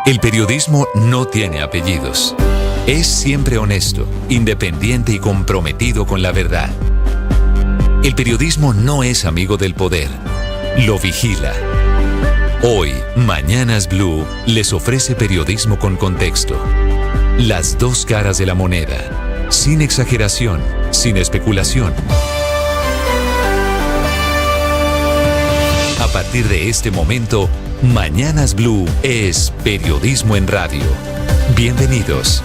El periodismo no tiene apellidos. Es siempre honesto, independiente y comprometido con la verdad. El periodismo no es amigo del poder, lo vigila. Hoy, Mañanas Blue les ofrece periodismo con contexto. Las dos caras de la moneda, sin exageración, sin especulación. A partir de este momento, Mañanas Blue es periodismo en radio. Bienvenidos.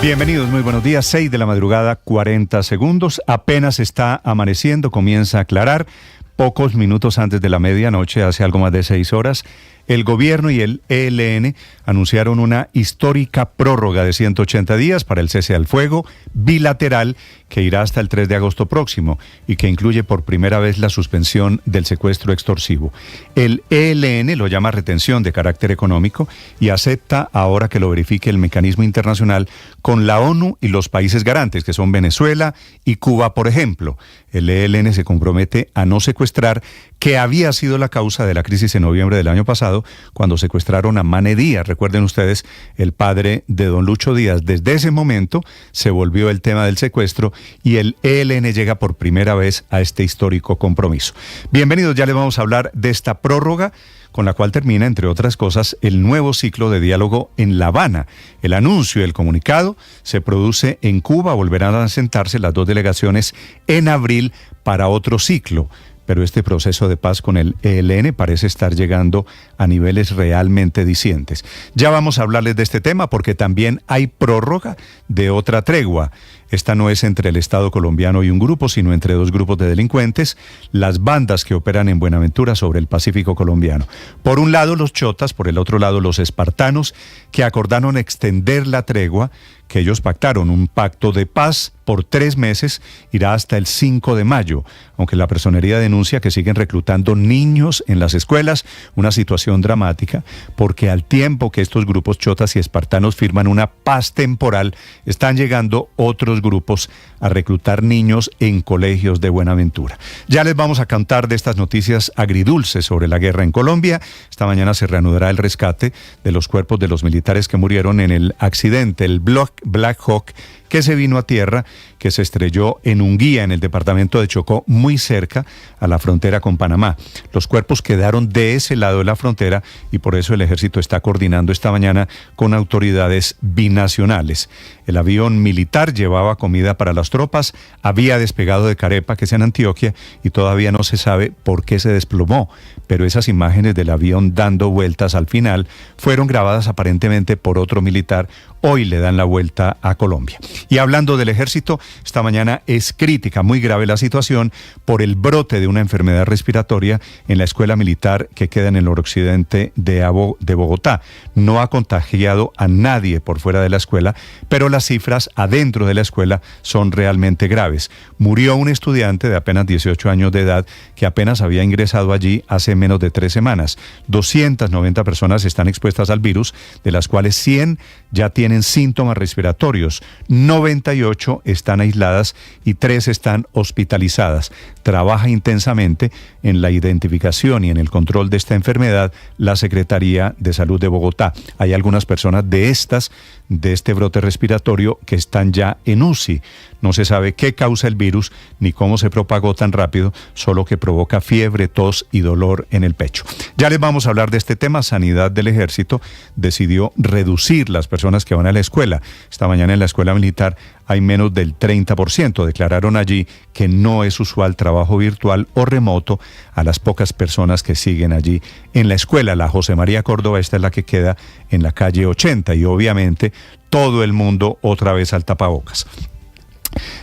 Bienvenidos, muy buenos días. 6 de la madrugada, 40 segundos. Apenas está amaneciendo, comienza a aclarar. Pocos minutos antes de la medianoche, hace algo más de 6 horas, el gobierno y el ELN anunciaron una histórica prórroga de 180 días para el cese al fuego bilateral que irá hasta el 3 de agosto próximo y que incluye por primera vez la suspensión del secuestro extorsivo. El ELN lo llama retención de carácter económico y acepta ahora que lo verifique el mecanismo internacional con la ONU y los países garantes, que son Venezuela y Cuba, por ejemplo. El ELN se compromete a no secuestrar, que había sido la causa de la crisis en noviembre del año pasado, cuando secuestraron a Mane Díaz. Recuerden ustedes, el padre de don Lucho Díaz. Desde ese momento se volvió el tema del secuestro y el ELN llega por primera vez a este histórico compromiso. Bienvenidos, ya les vamos a hablar de esta prórroga, con la cual termina, entre otras cosas, el nuevo ciclo de diálogo en La Habana. El anuncio y el comunicado se produce en Cuba, volverán a sentarse las dos delegaciones en abril para otro ciclo. Pero este proceso de paz con el ELN parece estar llegando a niveles realmente dicientes. Ya vamos a hablarles de este tema porque también hay prórroga de otra tregua. Esta no es entre el Estado colombiano y un grupo, sino entre dos grupos de delincuentes, las bandas que operan en Buenaventura sobre el Pacífico colombiano. Por un lado los chotas, por el otro lado los espartanos, que acordaron extender la tregua que ellos pactaron. Un pacto de paz por 3 meses, irá hasta el 5 de mayo, aunque la personería denuncia que siguen reclutando niños en las escuelas, una situación dramática, porque al tiempo que estos grupos chotas y espartanos firman una paz temporal, están llegando otros grupos a reclutar niños en colegios de Buenaventura. Ya les vamos a contar de estas noticias agridulces sobre la guerra en Colombia. Esta mañana se reanudará el rescate de los cuerpos de los militares que murieron en el accidente, el Black Hawk, que se vino a tierra, que se estrelló en Unguía, en el departamento de Chocó, muy cerca a la frontera con Panamá. Los cuerpos quedaron de ese lado de la frontera y por eso el ejército está coordinando esta mañana con autoridades binacionales. El avión militar llevaba comida para las tropas, había despegado de Carepa, que es en Antioquia, y todavía no se sabe por qué se desplomó, pero esas imágenes del avión dando vueltas al final fueron grabadas aparentemente por otro militar. Hoy le dan la vuelta a Colombia. Y hablando del ejército, esta mañana es crítica, muy grave la situación por el brote de una enfermedad respiratoria en la escuela militar que queda en el noroccidente de Bogotá. No ha contagiado a nadie por fuera de la escuela, pero las cifras adentro de la escuela son realmente graves. Murió un estudiante de apenas 18 años de edad que apenas había ingresado allí hace menos de 3 semanas. 290 personas están expuestas al virus, de las cuales 100 ya tienen síntomas respiratorios, 98 están aisladas y 3 están hospitalizadas. Trabaja intensamente en la identificación y en el control de esta enfermedad la Secretaría de Salud de Bogotá. Hay algunas personas de este brote respiratorio que están ya en UCI. No se sabe qué causa el virus ni cómo se propagó tan rápido, solo que provoca fiebre, tos y dolor en el pecho. Ya les vamos a hablar de este tema. Sanidad del Ejército decidió reducir las personas que van a la escuela. Esta mañana en la escuela militar hay menos del 30%. Declararon allí que no es usual trabajo virtual o remoto a las pocas personas que siguen allí en la escuela. La José María Córdoba, esta es la que queda en la calle 80 y obviamente todo el mundo otra vez al tapabocas.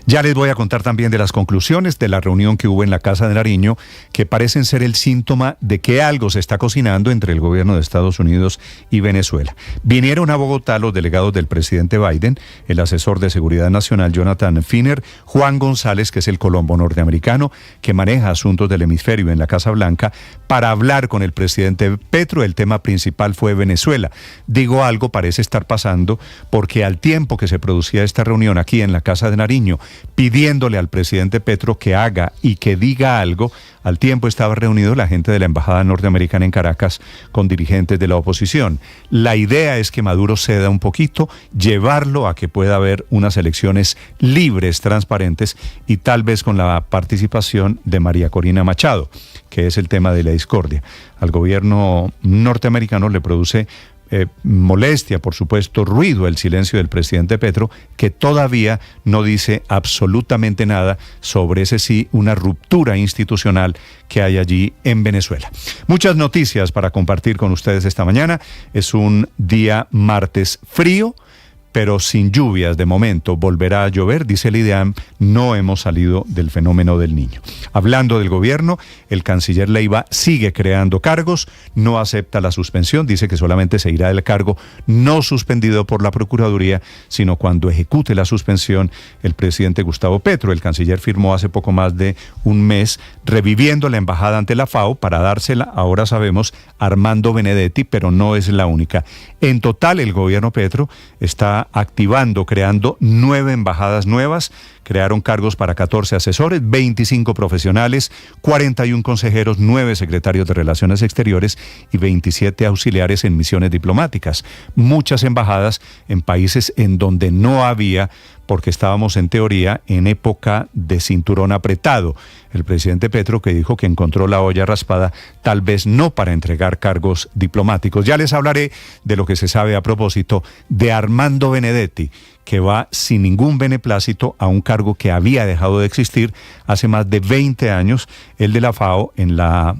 Ya les voy a contar también de las conclusiones de la reunión que hubo en la Casa de Nariño, que parecen ser el síntoma de que algo se está cocinando entre el gobierno de Estados Unidos y Venezuela. Vinieron a Bogotá los delegados del presidente Biden, el asesor de Seguridad Nacional Jonathan Finner, Juan González, que es el colombo norteamericano que maneja asuntos del hemisferio en la Casa Blanca, para hablar con el presidente Petro. El tema principal fue Venezuela. Digo, algo parece estar pasando porque al tiempo que se producía esta reunión aquí en la Casa de Nariño, Niño, pidiéndole al presidente Petro que haga y que diga algo. Al tiempo estaba reunido la gente de la Embajada norteamericana en Caracas con dirigentes de la oposición. La idea es que Maduro ceda un poquito, llevarlo a que pueda haber unas elecciones libres, transparentes y tal vez con la participación de María Corina Machado, que es el tema de la discordia. Al gobierno norteamericano le produce molestia, por supuesto, ruido el silencio del presidente Petro, que todavía no dice absolutamente nada sobre una ruptura institucional que hay allí en Venezuela. Muchas noticias para compartir con ustedes esta mañana. Es un día martes frío, pero sin lluvias de momento. Volverá a llover, dice el IDEAM, no hemos salido del fenómeno del Niño. Hablando del gobierno, el canciller Leiva sigue creando cargos, no acepta la suspensión, dice que solamente se irá del cargo no suspendido por la Procuraduría, sino cuando ejecute la suspensión el presidente Gustavo Petro. El canciller firmó hace poco más de un mes reviviendo la embajada ante la FAO para dársela, ahora sabemos, a Armando Benedetti, pero no es la única. En total, el gobierno Petro está activando, creando 9 embajadas nuevas. Crearon cargos para 14 asesores, 25 profesionales, 41 consejeros, 9 secretarios de Relaciones Exteriores y 27 auxiliares en misiones diplomáticas. Muchas embajadas en países en donde no había, porque estábamos en teoría en época de cinturón apretado. El presidente Petro, que dijo que encontró la olla raspada, tal vez no para entregar cargos diplomáticos. Ya les hablaré de lo que se sabe a propósito de Armando Benedetti, que va sin ningún beneplácito a un cargo que había dejado de existir hace más de 20 años, el de la FAO en la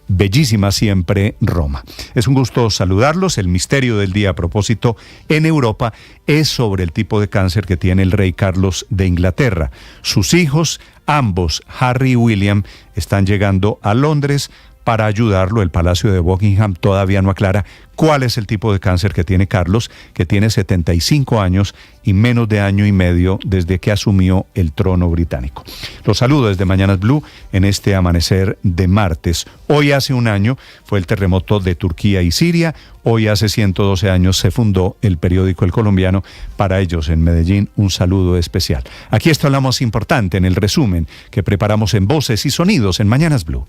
bellísima siempre Roma. Es un gusto saludarlos. El misterio del día a propósito en Europa es sobre el tipo de cáncer que tiene el rey Carlos de Inglaterra. Sus hijos, ambos, Harry y William, están llegando a Londres para ayudarlo. El Palacio de Buckingham todavía no aclara cuál es el tipo de cáncer que tiene Carlos, que tiene 75 años y menos de año y medio desde que asumió el trono británico. Los saludo desde Mañanas Blue en este amanecer de martes. Hoy hace un año fue el terremoto de Turquía y Siria. Hoy hace 112 años se fundó el periódico El Colombiano. Para ellos en Medellín un saludo especial. Aquí está lo más importante en el resumen que preparamos en Voces y Sonidos en Mañanas Blue.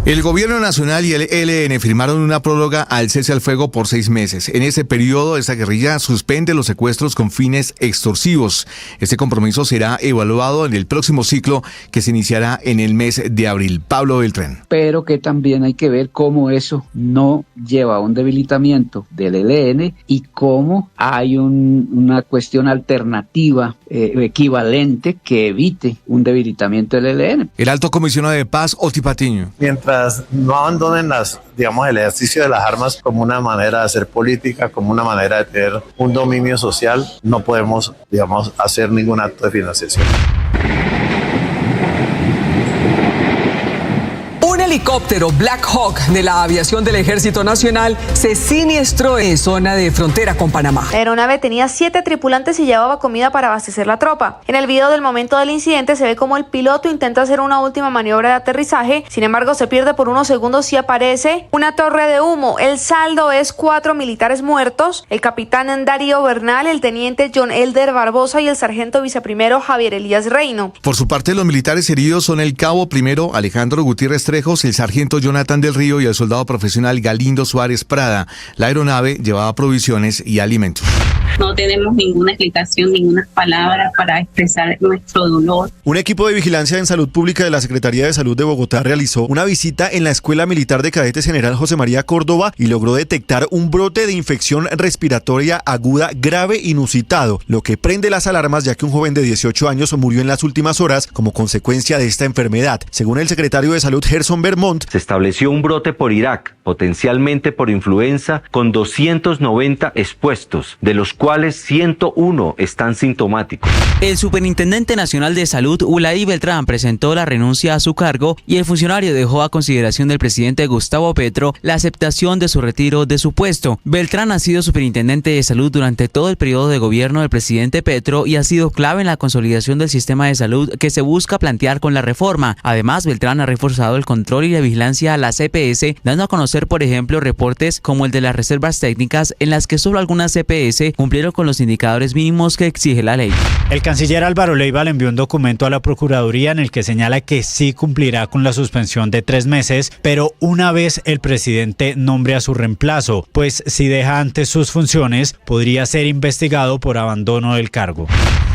El Gobierno Nacional y el ELN firmaron una prórroga al cese al fuego por 6 meses. En ese periodo, esta guerrilla suspende los secuestros con fines extorsivos. Este compromiso será evaluado en el próximo ciclo que se iniciará en el mes de abril. Pablo Beltrán. Pero que también hay que ver cómo eso no lleva a un debilitamiento del ELN y cómo hay una cuestión alternativa equivalente que evite un debilitamiento del ELN. El alto comisionado de paz, Oti Patiño. Mientras no abandonen el ejercicio de las armas como una manera de hacer política, como una manera de tener un dominio social, no podemos, hacer ningún acto de financiación. Un helicóptero Black Hawk de la aviación del Ejército Nacional se siniestró en zona de frontera con Panamá. La aeronave tenía 7 tripulantes y llevaba comida para abastecer la tropa. En el video del momento del incidente se ve como el piloto intenta hacer una última maniobra de aterrizaje, sin embargo se pierde por unos segundos y aparece una torre de humo. El saldo es 4 militares muertos, el capitán Darío Bernal, el teniente John Elder Barbosa y el sargento viceprimero Javier Elías Reino. Por su parte, los militares heridos son el cabo primero Alejandro Gutiérrez Trejos, el sargento Jonathan del Río y el soldado profesional Galindo Suárez Prada. La aeronave llevaba provisiones y alimentos. No tenemos ninguna explicación, ninguna palabra para expresar nuestro dolor. Un equipo de vigilancia en salud pública de la Secretaría de Salud de Bogotá realizó una visita en la Escuela Militar de Cadetes General José María Córdoba y logró detectar un brote de infección respiratoria aguda grave inusitado, lo que prende las alarmas ya que un joven de 18 años murió en las últimas horas como consecuencia de esta enfermedad. Según el secretario de Salud Gerson Vermont, se estableció un brote por Irak, potencialmente por influenza, con 290 expuestos, de los cuales 101 están sintomáticos. El Superintendente Nacional de Salud, Ulay Beltrán, presentó la renuncia a su cargo y el funcionario dejó a consideración del presidente Gustavo Petro la aceptación de su retiro de su puesto. Beltrán ha sido superintendente de salud durante todo el periodo de gobierno del presidente Petro y ha sido clave en la consolidación del sistema de salud que se busca plantear con la reforma. Además, Beltrán ha reforzado el control y la vigilancia a las EPS, dando a conocer, por ejemplo, reportes como el de las reservas técnicas en las que solo algunas EPS cumplían cumplieron con los indicadores mínimos que exige la ley. El canciller Álvaro Leiva le envió un documento a la Procuraduría en el que señala que sí cumplirá con la suspensión de 3 meses, pero una vez el presidente nombre a su reemplazo, pues si deja antes sus funciones, podría ser investigado por abandono del cargo.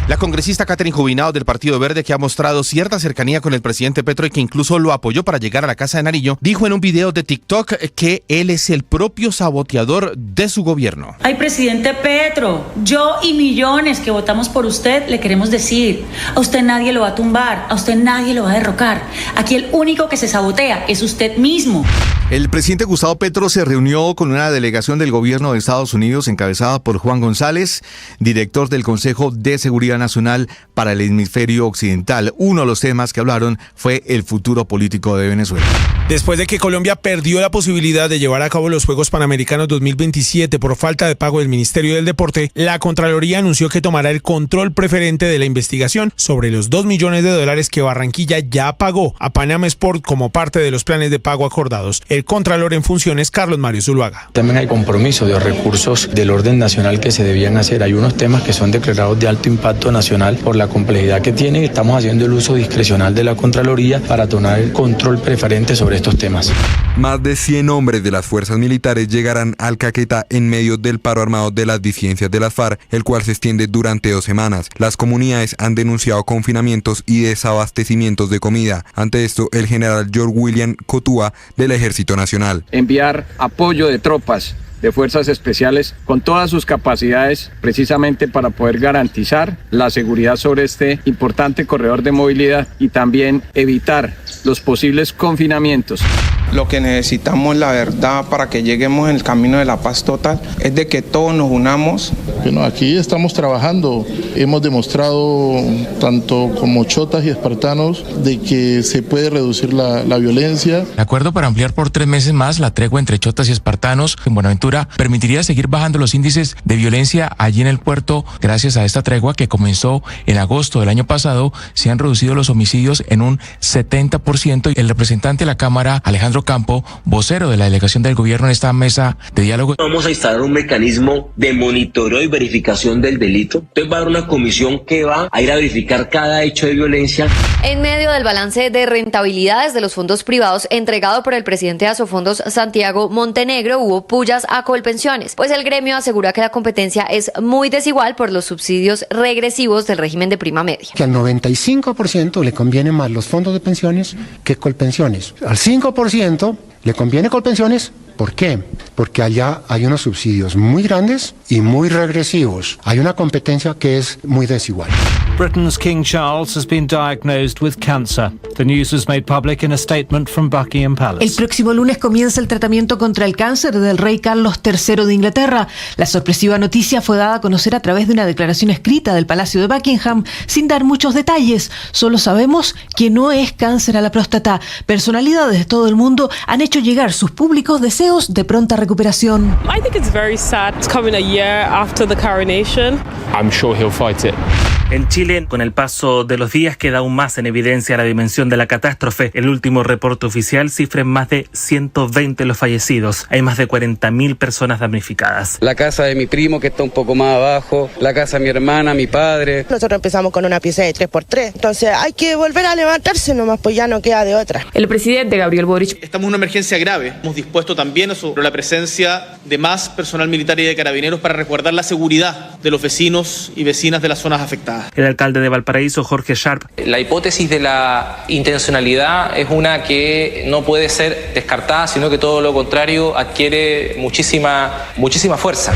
La congresista Catherine Jubinao del Partido Verde, que ha mostrado cierta cercanía con el presidente Petro y que incluso lo apoyó para llegar a la Casa de Nariño, dijo en un video de TikTok que él es el propio saboteador de su gobierno. Ay, presidente Petro, yo y millones que votamos por usted le queremos decir, a usted nadie lo va a tumbar, a usted nadie lo va a derrocar. Aquí el único que se sabotea es usted mismo. El presidente Gustavo Petro se reunió con una delegación del gobierno de Estados Unidos encabezada por Juan González, director del Consejo de Seguridad Nacional para el Hemisferio Occidental. Uno de los temas que hablaron fue el futuro político de Venezuela. Después de que Colombia perdió la posibilidad de llevar a cabo los Juegos Panamericanos 2027 por falta de pago del Ministerio del Deporte, la Contraloría anunció que tomará el control preferente de la investigación sobre los $2 millones que Barranquilla ya pagó a Panama Sport como parte de los planes de pago acordados. El Contralor en funciones, Carlos Mario Zuluaga. También hay compromiso de recursos del orden nacional que se debían hacer. Hay unos temas que son declarados de alto impacto nacional por la complejidad que tiene. Estamos haciendo el uso discrecional de la Contraloría para tomar el control preferente sobre estos temas. Más de 100 hombres de las fuerzas militares llegarán al Caquetá en medio del paro armado de las disidencias de las FARC, el cual se extiende durante 2 semanas. Las comunidades han denunciado confinamientos y desabastecimientos de comida. Ante esto, el general George William Cotúa del Ejército Nacional. Enviar apoyo de tropas de fuerzas especiales con todas sus capacidades precisamente para poder garantizar la seguridad sobre este importante corredor de movilidad y también evitar los posibles confinamientos. Lo que necesitamos, la verdad, para que lleguemos en el camino de la paz total, es de que todos nos unamos. Bueno, aquí estamos trabajando. Hemos demostrado, tanto como chotas y espartanos, de que se puede reducir la violencia. El acuerdo para ampliar por 3 meses más la tregua entre chotas y espartanos en Buenaventura permitiría seguir bajando los índices de violencia allí en el puerto. Gracias a esta tregua que comenzó en agosto del año pasado, se han reducido los homicidios en un 70%. El representante de la Cámara, Alejandro Campo, vocero de la delegación del gobierno en esta mesa de diálogo. Vamos a instalar un mecanismo de monitoreo y verificación del delito. Entonces va a haber una comisión que va a ir a verificar cada hecho de violencia. En medio del balance de rentabilidades de los fondos privados entregado por el presidente de Asofondos, Santiago Montenegro, hubo pullas a Colpensiones, pues el gremio asegura que la competencia es muy desigual por los subsidios regresivos del régimen de prima media. Que al 95% le conviene más los fondos de pensiones que Colpensiones. Al 5% le conviene Colpensiones. ¿Por qué? Porque allá hay unos subsidios muy grandes y muy regresivos. Hay una competencia que es muy desigual. Britain's King Charles has been diagnosed with cancer. The news was made public in a statement from Buckingham Palace. El próximo lunes comienza el tratamiento contra el cáncer del rey Carlos III de Inglaterra. La sorpresiva noticia fue dada a conocer a través de una declaración escrita del Palacio de Buckingham, sin dar muchos detalles. Solo sabemos que no es cáncer a la próstata. Personalidades de todo el mundo han hecho llegar sus públicos deseos de pronta recuperación. I think it's very sad. It's coming a year after the coronation. I'm sure he'll fight it. En Chile, con el paso de los días, queda aún más en evidencia la dimensión de la catástrofe. El último reporte oficial cifra en más de 120 los fallecidos. Hay más de 40.000 personas damnificadas. La casa de mi primo, que está un poco más abajo, la casa de mi hermana, mi padre. Nosotros empezamos con una pieza de 3x3, entonces hay que volver a levantarse nomás, pues ya no queda de otra. El presidente Gabriel Boric. Estamos en una emergencia grave. Hemos dispuesto también sobre la presencia de más personal militar y de carabineros para resguardar la seguridad de los vecinos y vecinas de las zonas afectadas. El alcalde de Valparaíso, Jorge Sharp. La hipótesis de la intencionalidad es una que no puede ser descartada, sino que todo lo contrario adquiere muchísima fuerza.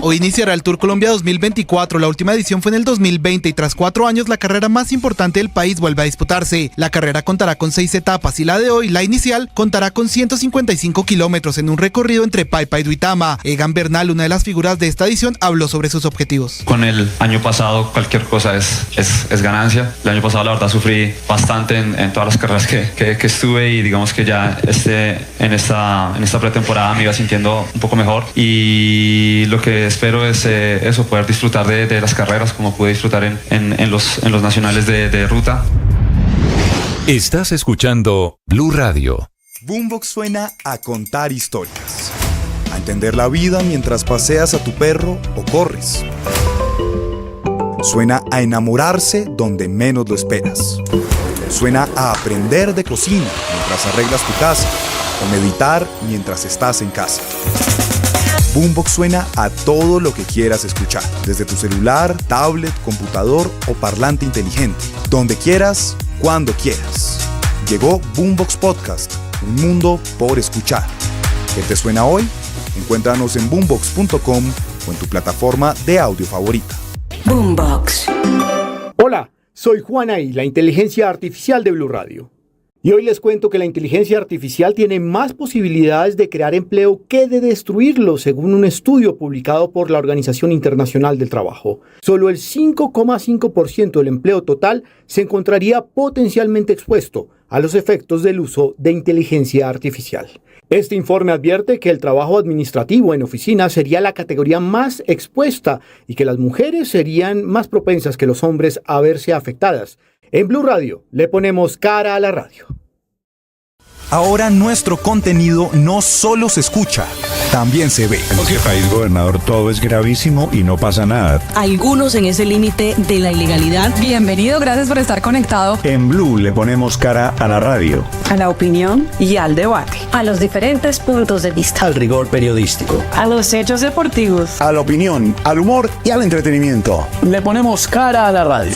Hoy iniciará el Tour Colombia 2024. La última edición fue en el 2020 y tras 4 años la carrera más importante del país vuelve a disputarse. La carrera contará con 6 etapas y la de hoy, la inicial, contará con 155 kilómetros en un recorrido entre Paipa y Duitama. Egan Bernal, una de las figuras de esta edición, habló sobre sus objetivos. Con el año pasado cualquier cosa es ganancia. El año pasado la verdad sufrí bastante en todas las carreras que estuve y digamos que ya en esta pretemporada me iba sintiendo un poco mejor y lo que espero es eso, poder disfrutar de las carreras como pude disfrutar en los nacionales de ruta. Estás escuchando Blue Radio. Boombox suena a contar historias, a entender la vida mientras paseas a tu perro o corres. Suena a enamorarse donde menos lo esperas. Suena a aprender de cocina mientras arreglas tu casa o meditar mientras estás en casa. Boombox suena a todo lo que quieras escuchar, desde tu celular, tablet, computador o parlante inteligente, donde quieras, cuando quieras. Llegó Boombox Podcast, un mundo por escuchar. ¿Qué te suena hoy? Encuéntranos en boombox.com o en tu plataforma de audio favorita. Boombox. Hola, soy Juanaí, la inteligencia artificial de Blue Radio. Y hoy les cuento que la inteligencia artificial tiene más posibilidades de crear empleo que de destruirlo, según un estudio publicado por la Organización Internacional del Trabajo. Solo el 5,5% del empleo total se encontraría potencialmente expuesto a los efectos del uso de inteligencia artificial. Este informe advierte que el trabajo administrativo en oficina sería la categoría más expuesta y que las mujeres serían más propensas que los hombres a verse afectadas. En Blue Radio le ponemos cara a la radio. Ahora nuestro contenido no solo se escucha, también se ve. En este país, gobernador, todo es gravísimo y no pasa nada. Algunos en ese límite de la ilegalidad. Bienvenido, gracias por estar conectado. En Blue le ponemos cara a la radio, a la opinión y al debate, a los diferentes puntos de vista, al rigor periodístico, a los hechos deportivos, a la opinión, al humor y al entretenimiento. Le ponemos cara a la radio.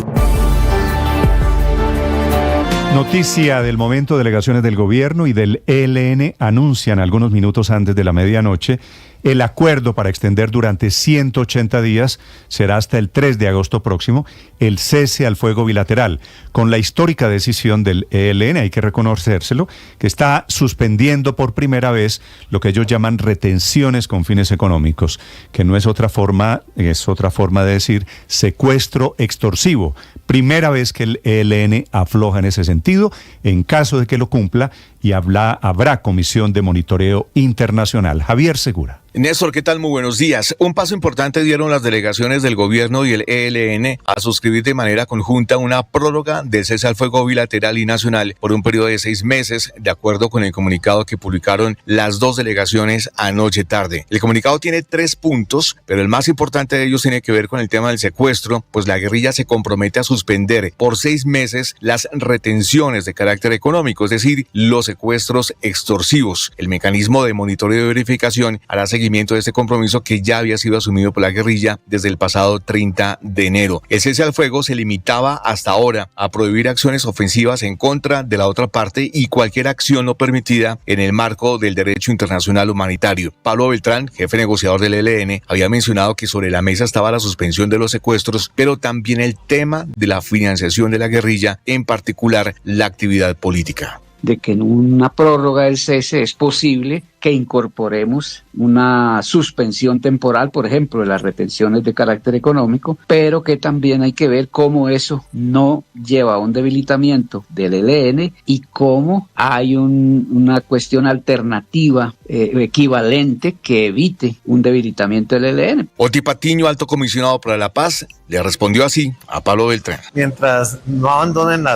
Noticia del momento: delegaciones del gobierno y del ELN anuncian algunos minutos antes de la medianoche el acuerdo para extender durante 180 días, será hasta el 3 de agosto próximo, el cese al fuego bilateral, con la histórica decisión del ELN, hay que reconocérselo, que está suspendiendo por primera vez lo que ellos llaman retenciones con fines económicos, que no es otra forma, es otra forma de decir secuestro extorsivo. Primera vez que el ELN afloja en ese sentido. En caso de que lo cumpla, y habrá comisión de monitoreo internacional. Javier Segura. Néstor, ¿qué tal? Muy buenos días. Un paso importante dieron las delegaciones del gobierno y el ELN a suscribir de manera conjunta una prórroga del cese al fuego bilateral y nacional por un periodo de 6 meses, de acuerdo con el comunicado que publicaron las dos delegaciones anoche tarde. El comunicado tiene 3 puntos, pero el más importante de ellos tiene que ver con el tema del secuestro, pues la guerrilla se compromete a suspender por 6 meses las retenciones de carácter económico, es decir, los secuestros extorsivos. El mecanismo de monitoreo y verificación hará seguimiento de este compromiso que ya había sido asumido por la guerrilla desde el pasado 30 de enero. El cese al fuego se limitaba hasta ahora a prohibir acciones ofensivas en contra de la otra parte y cualquier acción no permitida en el marco del derecho internacional humanitario. Pablo Beltrán, jefe negociador del ELN, había mencionado que sobre la mesa estaba la suspensión de los secuestros, pero también el tema de la financiación de la guerrilla, en particular la actividad política. De que en una prórroga del cese es posible que incorporemos una suspensión temporal, por ejemplo, de las retenciones de carácter económico, pero que también hay que ver cómo eso no lleva a un debilitamiento del ELN y cómo hay una cuestión alternativa equivalente que evite un debilitamiento del ELN. Oti Patiño, alto comisionado para la paz, le respondió así a Pablo Beltrán. Mientras no abandonen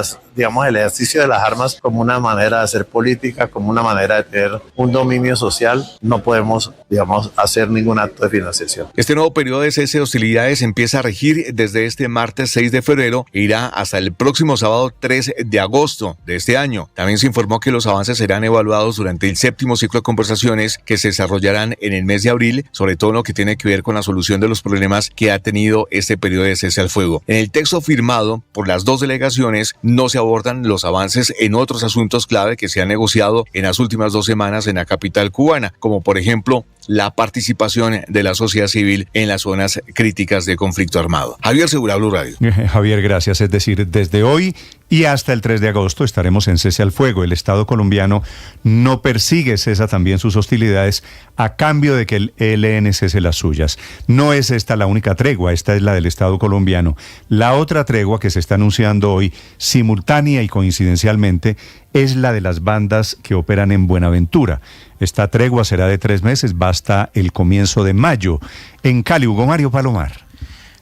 el ejercicio de las armas como una manera de hacer política, como una manera de tener un dominio social, no podemos, hacer ningún acto de financiación. Este nuevo periodo de cese de hostilidades empieza a regir desde este martes 6 de febrero e irá hasta el próximo sábado 3 de agosto de este año. También se informó que los avances serán evaluados durante el 7º ciclo de conversaciones que se desarrollarán en el mes de abril, sobre todo en lo que tiene que ver con la solución de los problemas que ha tenido este periodo de cese al fuego. En el texto firmado por las dos delegaciones no se abordan los avances en otros asuntos clave que se han negociado en las últimas 2 semanas en la capital cubana, como por ejemplo la participación de la sociedad civil en las zonas críticas de conflicto armado. Javier Segura, Blue Radio. Javier, gracias. Es decir, desde hoy y hasta el 3 de agosto estaremos en cese al fuego. El Estado colombiano no persigue, cesa también sus hostilidades a cambio de que el ELN cese las suyas. No es esta la única tregua, esta es la del Estado colombiano. La otra tregua que se está anunciando hoy, simultánea y coincidencialmente, es la de las bandas que operan en Buenaventura. Esta tregua será de 3 meses, va hasta el comienzo de mayo. En Cali, Hugo Mario Palomar.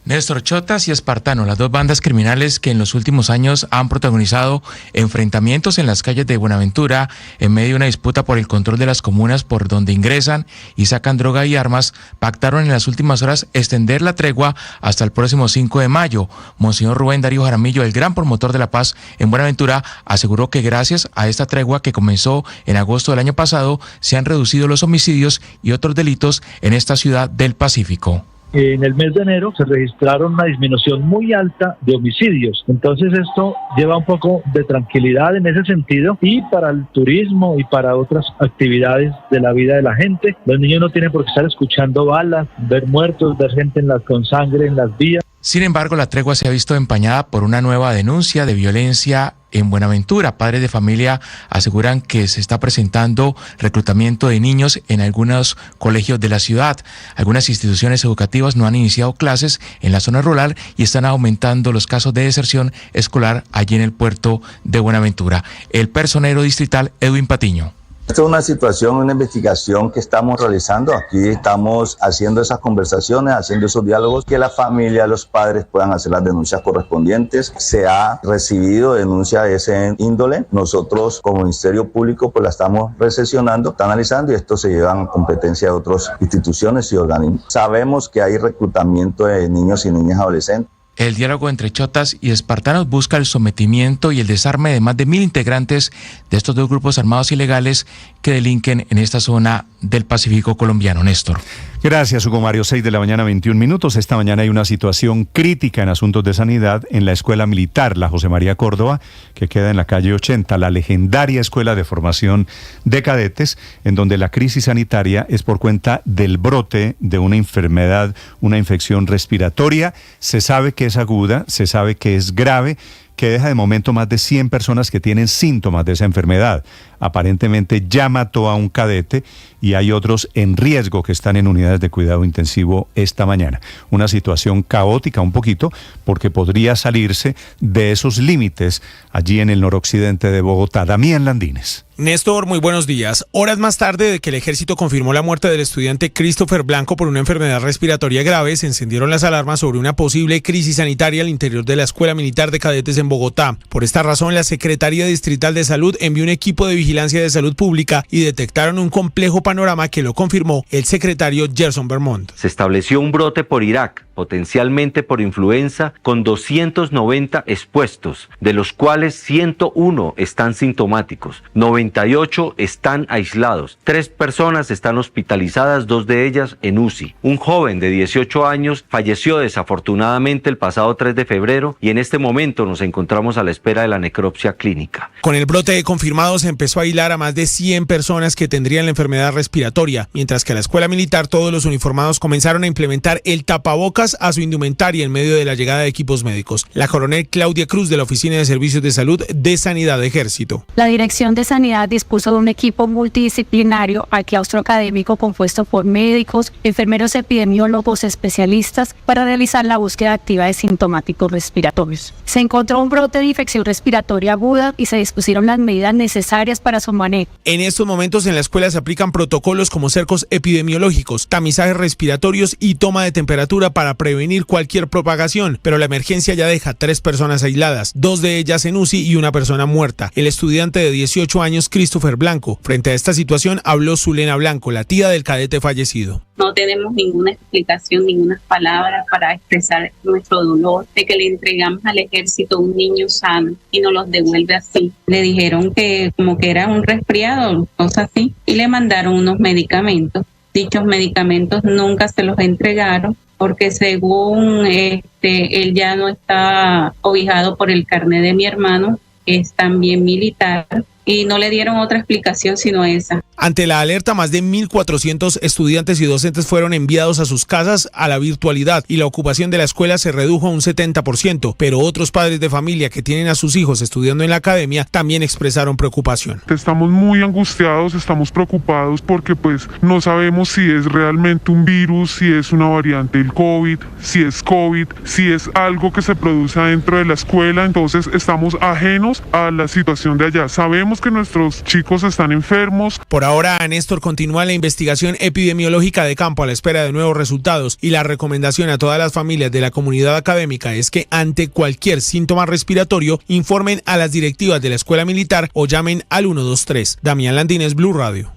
Néstor, Chotas y Espartano, las dos bandas criminales que en los últimos años han protagonizado enfrentamientos en las calles de Buenaventura en medio de una disputa por el control de las comunas por donde ingresan y sacan droga y armas, pactaron en las últimas horas extender la tregua hasta el próximo 5 de mayo. Monseñor Rubén Darío Jaramillo, el gran promotor de la paz en Buenaventura, aseguró que gracias a esta tregua que comenzó en agosto del año pasado, se han reducido los homicidios y otros delitos en esta ciudad del Pacífico. En el mes de enero se registraron una disminución muy alta de homicidios, entonces esto lleva un poco de tranquilidad en ese sentido, y para el turismo y para otras actividades de la vida de la gente. Los niños no tienen por qué estar escuchando balas, ver muertos, ver gente con sangre en las vías. Sin embargo, la tregua se ha visto empañada por una nueva denuncia de violencia en Buenaventura. Padres de familia aseguran que se está presentando reclutamiento de niños en algunos colegios de la ciudad. Algunas instituciones educativas no han iniciado clases en la zona rural y están aumentando los casos de deserción escolar allí en el puerto de Buenaventura. El personero distrital Edwin Patiño. Esta es una situación, una investigación que estamos realizando. Aquí estamos haciendo esas conversaciones, haciendo esos diálogos, que la familia, los padres puedan hacer las denuncias correspondientes. Se ha recibido denuncia de ese índole. Nosotros como Ministerio Público pues la estamos recesionando, está analizando, y esto se lleva a competencia de otras instituciones y organismos. Sabemos que hay reclutamiento de niños y niñas adolescentes. El diálogo entre chotas y espartanos busca el sometimiento y el desarme de más de 1.000 integrantes de estos dos grupos armados ilegales que delinquen en esta zona del Pacífico colombiano. Néstor. Gracias, Hugo Mario. 6 de la mañana, 21 minutos. Esta mañana hay una situación crítica en asuntos de sanidad en la Escuela Militar, la José María Córdoba, que queda en la calle 80, la legendaria escuela de formación de cadetes, en donde la crisis sanitaria es por cuenta del brote de una enfermedad, una infección respiratoria. Se sabe que es aguda, se sabe que es grave, que deja de momento más de 100 personas que tienen síntomas de esa enfermedad. Aparentemente ya mató a un cadete y hay otros en riesgo que están en unidades de cuidado intensivo esta mañana. Una situación caótica un poquito, porque podría salirse de esos límites allí en el noroccidente de Bogotá. Damián Landines. Néstor, muy buenos días. Horas más tarde de que el ejército confirmó la muerte del estudiante Christopher Blanco por una enfermedad respiratoria grave, se encendieron las alarmas sobre una posible crisis sanitaria al interior de la Escuela Militar de Cadetes en Bogotá. Por esta razón, la Secretaría Distrital de Salud envió un equipo de vigilancia de salud pública y detectaron un complejo panorama que lo confirmó el secretario Gerson Vermont. Se estableció un brote por Irak, potencialmente por influenza, con 290 expuestos, de los cuales 101 están sintomáticos, 98 están aislados, 3 personas están hospitalizadas, 2 de ellas en UCI. Un joven de 18 años falleció desafortunadamente el pasado 3 de febrero y en este momento nos encontramos a la espera de la necropsia clínica. Con el brote confirmado se empezó a aislar a más de 100 personas que tendrían la enfermedad respiratoria, mientras que a la Escuela Militar todos los uniformados comenzaron a implementar el tapabocas a su indumentaria en medio de la llegada de equipos médicos. La coronel Claudia Cruz de la Oficina de Servicios de Salud de Sanidad de Ejército. La Dirección de Sanidad dispuso de un equipo multidisciplinario al claustro académico compuesto por médicos, enfermeros epidemiólogos, especialistas para realizar la búsqueda activa de sintomáticos respiratorios. Se encontró un brote de infección respiratoria aguda y se dispusieron las medidas necesarias para su manejo. En estos momentos en la escuela se aplican protocolos como cercos epidemiológicos, tamizajes respiratorios y toma de temperatura para prevenir cualquier propagación, pero la emergencia ya deja 3 personas aisladas, 2 de ellas en UCI y una persona muerta. El estudiante de 18 años, Christopher Blanco. Frente a esta situación habló Zulena Blanco, la tía del cadete fallecido. No tenemos ninguna explicación, ninguna palabra para expresar nuestro dolor de que le entregamos al ejército un niño sano y nos los devuelve así. Le dijeron que como que era un resfriado, cosas así, y le mandaron unos medicamentos. Dichos medicamentos nunca se los entregaron porque según él ya no está cobijado por el carnet de mi hermano, que es también militar, y no le dieron otra explicación sino esa. Ante la alerta, más de 1.400 estudiantes y docentes fueron enviados a sus casas a la virtualidad y la ocupación de la escuela se redujo a un 70%, pero otros padres de familia que tienen a sus hijos estudiando en la academia también expresaron preocupación. Estamos muy angustiados, estamos preocupados porque pues no sabemos si es realmente un virus, si es una variante del COVID, si es algo que se produce dentro de la escuela, entonces estamos ajenos a la situación de allá. Sabemos sabemos que nuestros chicos están enfermos. Por ahora, Néstor, continúa la investigación epidemiológica de campo a la espera de nuevos resultados y la recomendación a todas las familias de la comunidad académica es que ante cualquier síntoma respiratorio informen a las directivas de la Escuela Militar o llamen al 123. Damián Landines, Blue Radio.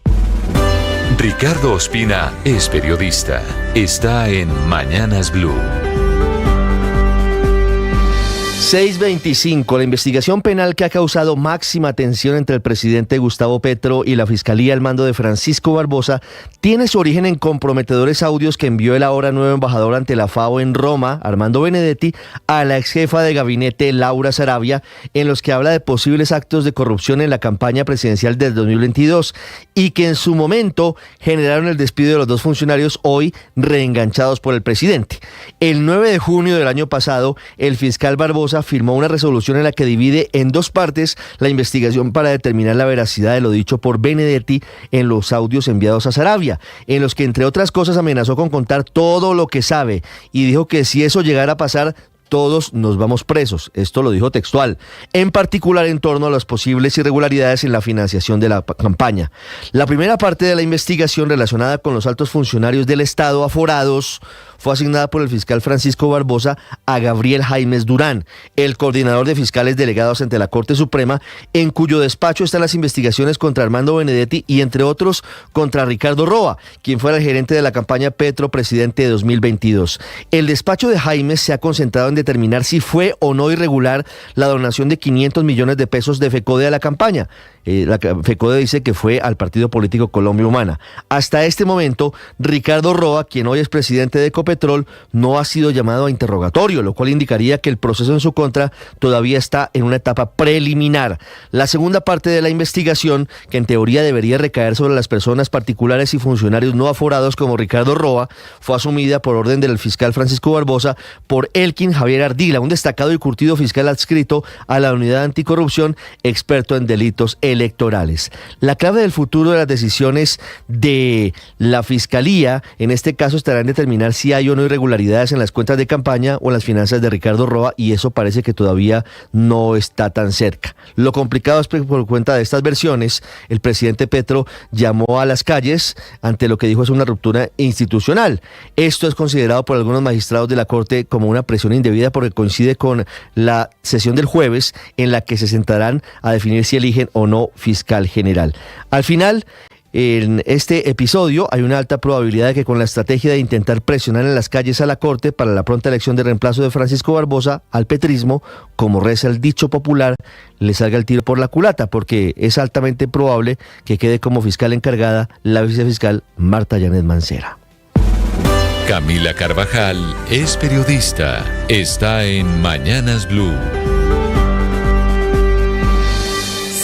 Ricardo Ospina es periodista. Está en Mañanas Blue. 6:25. La investigación penal que ha causado máxima tensión entre el presidente Gustavo Petro y la Fiscalía al mando de Francisco Barbosa tiene su origen en comprometedores audios que envió el ahora nuevo embajador ante la FAO en Roma, Armando Benedetti, a la ex jefa de gabinete Laura Sarabia, en los que habla de posibles actos de corrupción en la campaña presidencial del 2022 y que en su momento generaron el despido de los dos funcionarios hoy reenganchados por el presidente. El 9 de junio del año pasado, el fiscal Barbosa firmó una resolución en la que divide en dos partes la investigación para determinar la veracidad de lo dicho por Benedetti en los audios enviados a Sarabia, en los que entre otras cosas amenazó con contar todo lo que sabe y dijo que si eso llegara a pasar, todos nos vamos presos. Esto lo dijo textual, en particular en torno a las posibles irregularidades en la financiación de la campaña. La primera parte de la investigación relacionada con los altos funcionarios del Estado aforados fue asignada por el fiscal Francisco Barbosa a Gabriel Jaimes Durán, el coordinador de fiscales delegados ante la Corte Suprema, en cuyo despacho están las investigaciones contra Armando Benedetti y, entre otros, contra Ricardo Roa, quien fuera el gerente de la campaña Petro Presidente de 2022. El despacho de Jaimes se ha concentrado en determinar si fue o no irregular la donación de 500 millones de pesos de FECODE a la campaña. La FECODE dice que fue al partido político Colombia Humana. Hasta este momento, Ricardo Roa, quien hoy es presidente de Ecopetrol, no ha sido llamado a interrogatorio, lo cual indicaría que el proceso en su contra todavía está en una etapa preliminar. La segunda parte de la investigación, que en teoría debería recaer sobre las personas particulares y funcionarios no aforados como Ricardo Roa, fue asumida por orden del fiscal Francisco Barbosa por Elkin Javier Ardila, un destacado y curtido fiscal adscrito a la unidad anticorrupción, experto en delitos electorales. La clave del futuro de las decisiones de la Fiscalía, en este caso, estará en determinar si hay o no irregularidades en las cuentas de campaña o en las finanzas de Ricardo Roa, y eso parece que todavía no está tan cerca. Lo complicado es que por cuenta de estas versiones, el presidente Petro llamó a las calles ante lo que dijo es una ruptura institucional. Esto es considerado por algunos magistrados de la Corte como una presión indebida porque coincide con la sesión del jueves en la que se sentarán a definir si eligen o no fiscal general. Al final, en este episodio hay una alta probabilidad de que con la estrategia de intentar presionar en las calles a la Corte para la pronta elección de reemplazo de Francisco Barbosa al petrismo, como reza el dicho popular, le salga el tiro por la culata, porque es altamente probable que quede como fiscal encargada la vicefiscal Marta Yanet Mancera. Camila Carvajal es periodista. Está en Mañanas Blue.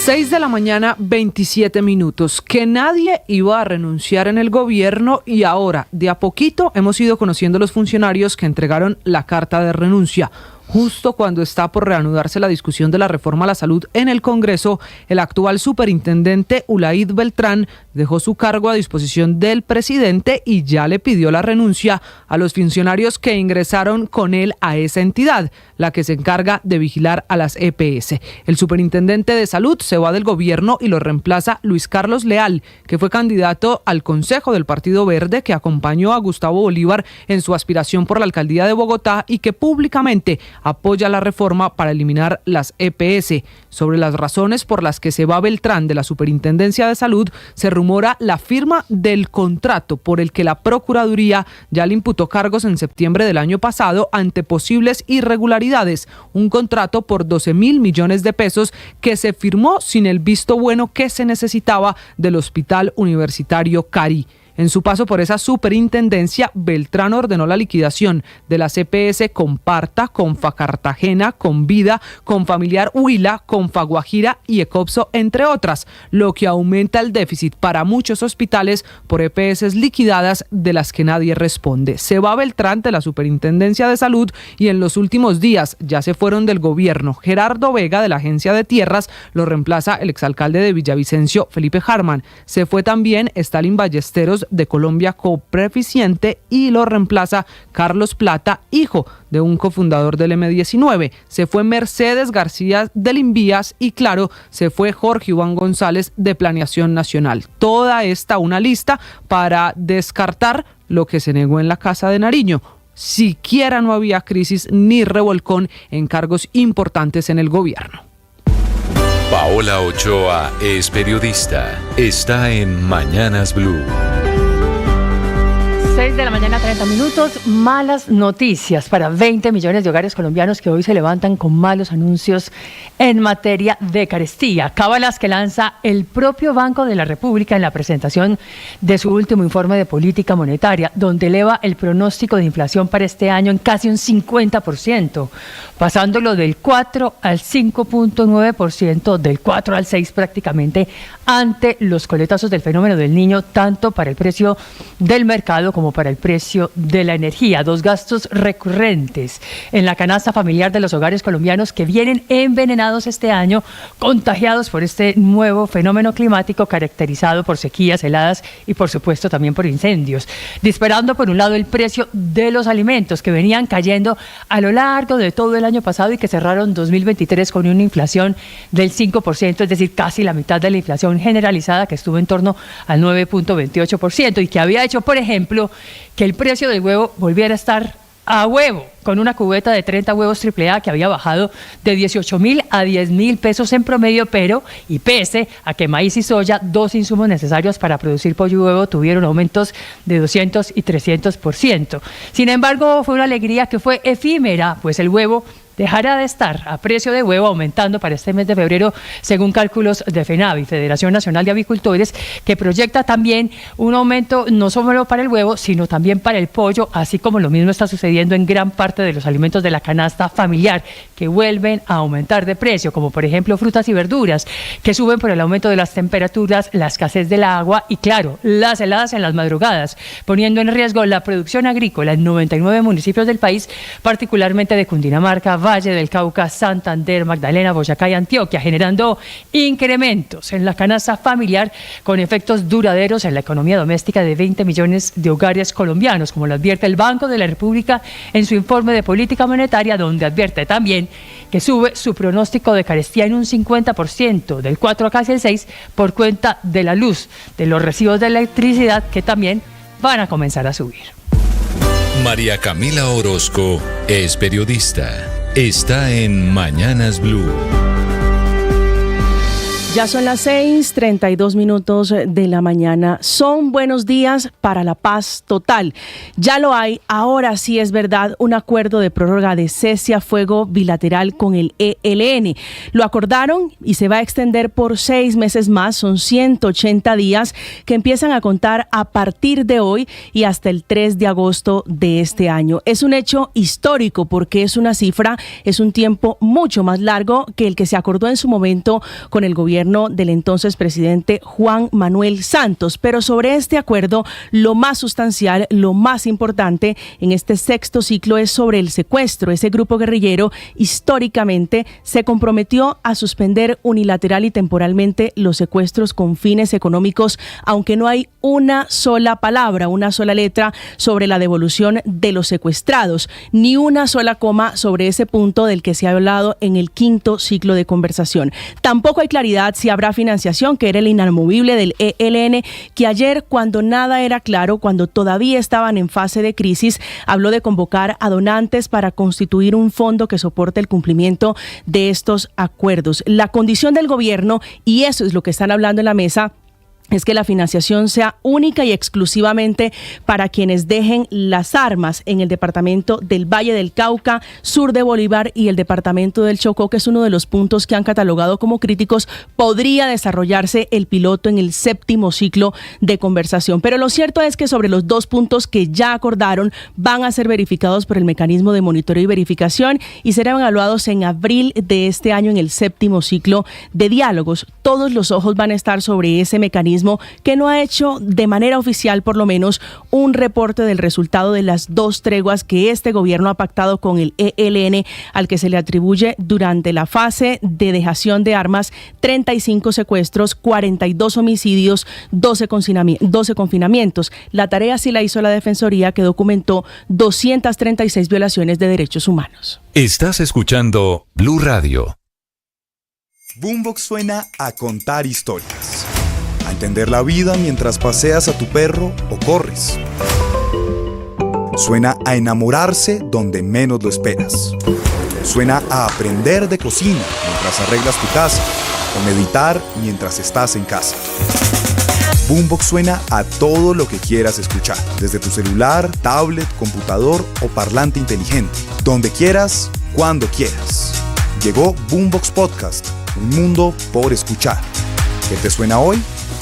6 de la mañana, 27 minutos. Que nadie iba a renunciar en el gobierno y ahora, de a poquito, hemos ido conociendo los funcionarios que entregaron la carta de renuncia. Justo cuando está por reanudarse la discusión de la reforma a la salud en el Congreso, el actual superintendente Ulaid Beltrán dejó su cargo a disposición del presidente y ya le pidió la renuncia a los funcionarios que ingresaron con él a esa entidad, la que se encarga de vigilar a las EPS. El superintendente de salud se va del gobierno y lo reemplaza Luis Carlos Leal, que fue candidato al Consejo del Partido Verde, que acompañó a Gustavo Bolívar en su aspiración por la alcaldía de Bogotá y que públicamente apoya la reforma para eliminar las EPS. Sobre las razones por las que se va Beltrán de la Superintendencia de Salud, se rumora la firma del contrato por el que la Procuraduría ya le imputó cargos en septiembre del año pasado ante posibles irregularidades. Un contrato por 12.000 millones de pesos que se firmó sin el visto bueno que se necesitaba del Hospital Universitario Cari. En su paso por esa superintendencia, Beltrán ordenó la liquidación de las EPS Comparta, Confa Cartagena, Convida, Confamiliar Huila, Confa Guajira y Ecopso, entre otras, lo que aumenta el déficit para muchos hospitales por EPS liquidadas de las que nadie responde. Se va Beltrán de la Superintendencia de Salud y en los últimos días ya se fueron del gobierno. Gerardo Vega, de la Agencia de Tierras, lo reemplaza el exalcalde de Villavicencio, Felipe Harman. Se fue también Stalin Ballesteros, de Colombia Copreficiente y lo reemplaza Carlos Plata, hijo de un cofundador del M19. Se fue Mercedes García del Invías y claro, se fue Jorge Iván González de Planeación Nacional. Toda esta una lista para descartar lo que se negó en la Casa de Nariño. Siquiera no había crisis ni revolcón en cargos importantes en el gobierno. Paola Ochoa es periodista. Está en Mañanas Blue. 6 de la mañana, 30 minutos. Malas noticias para 20 millones de hogares colombianos que hoy se levantan con malos anuncios en materia de carestía. Cábalas que lanza el propio Banco de la República en la presentación de su último informe de política monetaria, donde eleva el pronóstico de inflación para este año en casi un 50%, pasándolo del 4 al 5.9%, del 4 al 6% prácticamente, ante los coletazos del fenómeno del Niño, tanto para el precio del mercado como para el precio de la energía. Dos gastos recurrentes en la canasta familiar de los hogares colombianos que vienen envenenados este año, contagiados por este nuevo fenómeno climático caracterizado por sequías, heladas y por supuesto también por incendios, disparando por un lado el precio de los alimentos que venían cayendo a lo largo de todo el año pasado y que cerraron 2023 con una inflación del 5%, es decir, casi la mitad de la inflación generalizada que estuvo en torno al 9.28% y que había hecho, por ejemplo, que el precio del huevo volviera a estar a huevo, con una cubeta de 30 huevos AAA que había bajado de 18.000 a 10.000 pesos en promedio, pero y pese a que maíz y soya, dos insumos necesarios para producir pollo y huevo, tuvieron aumentos de 200 y 300%. Sin embargo, fue una alegría que fue efímera, pues el huevo dejará de estar a precio de huevo aumentando para este mes de febrero, según cálculos de FENAVI, Federación Nacional de Avicultores, que proyecta también un aumento no solo para el huevo, sino también para el pollo, así como lo mismo está sucediendo en gran parte de los alimentos de la canasta familiar, que vuelven a aumentar de precio, como por ejemplo frutas y verduras, que suben por el aumento de las temperaturas, la escasez del agua y, claro, las heladas en las madrugadas, poniendo en riesgo la producción agrícola en 99 municipios del país, particularmente de Cundinamarca, Valle del Cauca, Santander, Magdalena, Boyacá y Antioquia, generando incrementos en la canasta familiar con efectos duraderos en la economía doméstica de 20 millones de hogares colombianos, como lo advierte el Banco de la República en su informe de política monetaria, donde advierte también que sube su pronóstico de carestía en un 50%, del 4 a casi el 6%, por cuenta de la luz, de los recibos de electricidad que también van a comenzar a subir. María Camila Orozco es periodista. Está en Mañanas Blue. Ya son las 6:32 de la mañana. Son buenos días para la paz total. Ya lo hay, ahora sí es verdad, un acuerdo de prórroga de cese a fuego bilateral con el ELN. Lo acordaron y se va a extender por 6 meses más. Son 180 días que empiezan a contar a partir de hoy y hasta el 3 de agosto de este año. Es un hecho histórico porque es una cifra, es un tiempo mucho más largo que el que se acordó en su momento con el gobierno del entonces presidente Juan Manuel Santos. Pero sobre este acuerdo, lo más sustancial, lo más importante en este sexto ciclo es sobre el secuestro. Ese grupo guerrillero históricamente se comprometió a suspender unilateral y temporalmente los secuestros con fines económicos, aunque no hay una sola palabra, una sola letra sobre la devolución de los secuestrados, ni una sola coma sobre ese punto del que se ha hablado en el quinto ciclo de conversación. Tampoco hay claridad si habrá financiación, que era el inamovible del ELN, que ayer, cuando nada era claro, cuando todavía estaban en fase de crisis, habló de convocar a donantes para constituir un fondo que soporte el cumplimiento de estos acuerdos. La condición del gobierno, y eso es lo que están hablando en la mesa, es que la financiación sea única y exclusivamente para quienes dejen las armas en el departamento del Valle del Cauca, sur de Bolívar y el departamento del Chocó, que es uno de los puntos que han catalogado como críticos. Podría desarrollarse el piloto en el séptimo ciclo de conversación. Pero lo cierto es que sobre los 2 puntos que ya acordaron van a ser verificados por el mecanismo de monitoreo y verificación y serán evaluados en abril de este año en el séptimo ciclo de diálogos. Todos los ojos van a estar sobre ese mecanismo organismo que no ha hecho de manera oficial, por lo menos, un reporte del resultado de las 2 treguas que este gobierno ha pactado con el ELN, al que se le atribuye durante la fase de dejación de armas 35 secuestros, 42 homicidios, 12 confinamientos. La tarea sí la hizo la Defensoría, que documentó 236 violaciones de derechos humanos. Estás escuchando Blue Radio. Boombox suena a contar historias, a entender la vida mientras paseas a tu perro o corres. Suena a enamorarse donde menos lo esperas. Suena a aprender de cocina mientras arreglas tu casa o meditar mientras estás en casa. Boombox suena a todo lo que quieras escuchar, desde tu celular, tablet, computador o parlante inteligente, donde quieras, cuando quieras. Llegó Boombox Podcast, un mundo por escuchar. ¿Qué te suena hoy?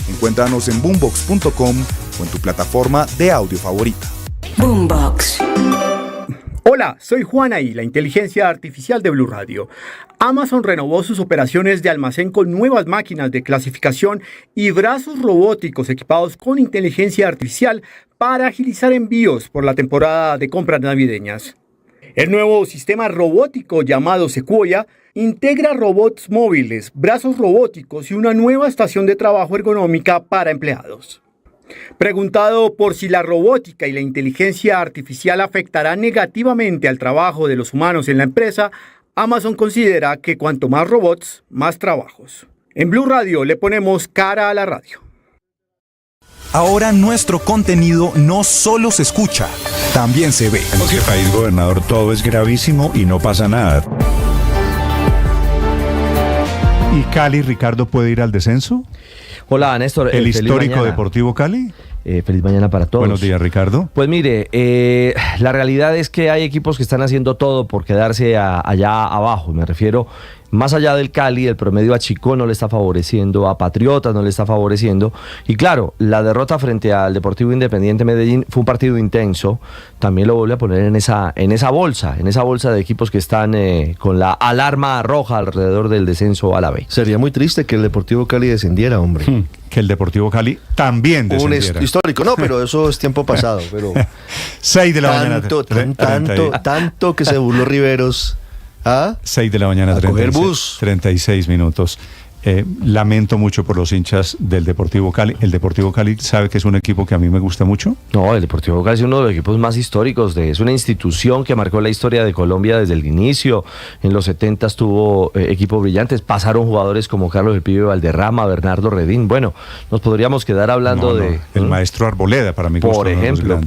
Encuéntranos en boombox.com o en tu plataforma de audio favorita. Boombox. Hola, soy Juanaí, la inteligencia artificial de Blue Radio. Amazon renovó sus operaciones de almacén con nuevas máquinas de clasificación y brazos robóticos equipados con inteligencia artificial para agilizar envíos por la temporada de compras navideñas. El nuevo sistema robótico llamado Sequoia integra robots móviles, brazos robóticos y una nueva estación de trabajo ergonómica para empleados. Preguntado por si la robótica y la inteligencia artificial afectarán negativamente al trabajo de los humanos en la empresa, Amazon considera que cuanto más robots, más trabajos. En Blue Radio le ponemos cara a la radio. Ahora nuestro contenido no solo se escucha, también se ve. En este país, gobernador, todo es gravísimo y no pasa nada. ¿Y Cali, Ricardo, puede ir al descenso? Hola, Néstor. ¿El histórico Deportivo Cali? Feliz mañana para todos. Buenos días, Ricardo. Pues mire, la realidad es que hay equipos que están haciendo todo por quedarse allá abajo. Me refiero, más allá del Cali, el promedio a Chico no le está favoreciendo, a Patriotas no le está favoreciendo. Y claro, la derrota frente al Deportivo Independiente Medellín fue un partido intenso. También lo vuelve a poner en esa bolsa de equipos que están con la alarma roja alrededor del descenso a la B. Sería muy triste que el Deportivo Cali descendiera, hombre. Que el Deportivo Cali también descendiera. Un histórico, no, pero eso es tiempo pasado. Pero 6 de la mañana. Tanto que se burló Riveros. 6 de la mañana, 36 minutos. Lamento mucho por los hinchas del Deportivo Cali. El Deportivo Cali, ¿sabe que es un equipo que a mí me gusta mucho? No, el Deportivo Cali es uno de los equipos más históricos. Es una institución que marcó la historia de Colombia desde el inicio. En los 70 tuvo equipos brillantes. Pasaron jugadores como Carlos El Pibe Valderrama, Bernardo Redín. Bueno, nos podríamos quedar hablando de... El maestro Arboleda, para mi gusto. Por ejemplo.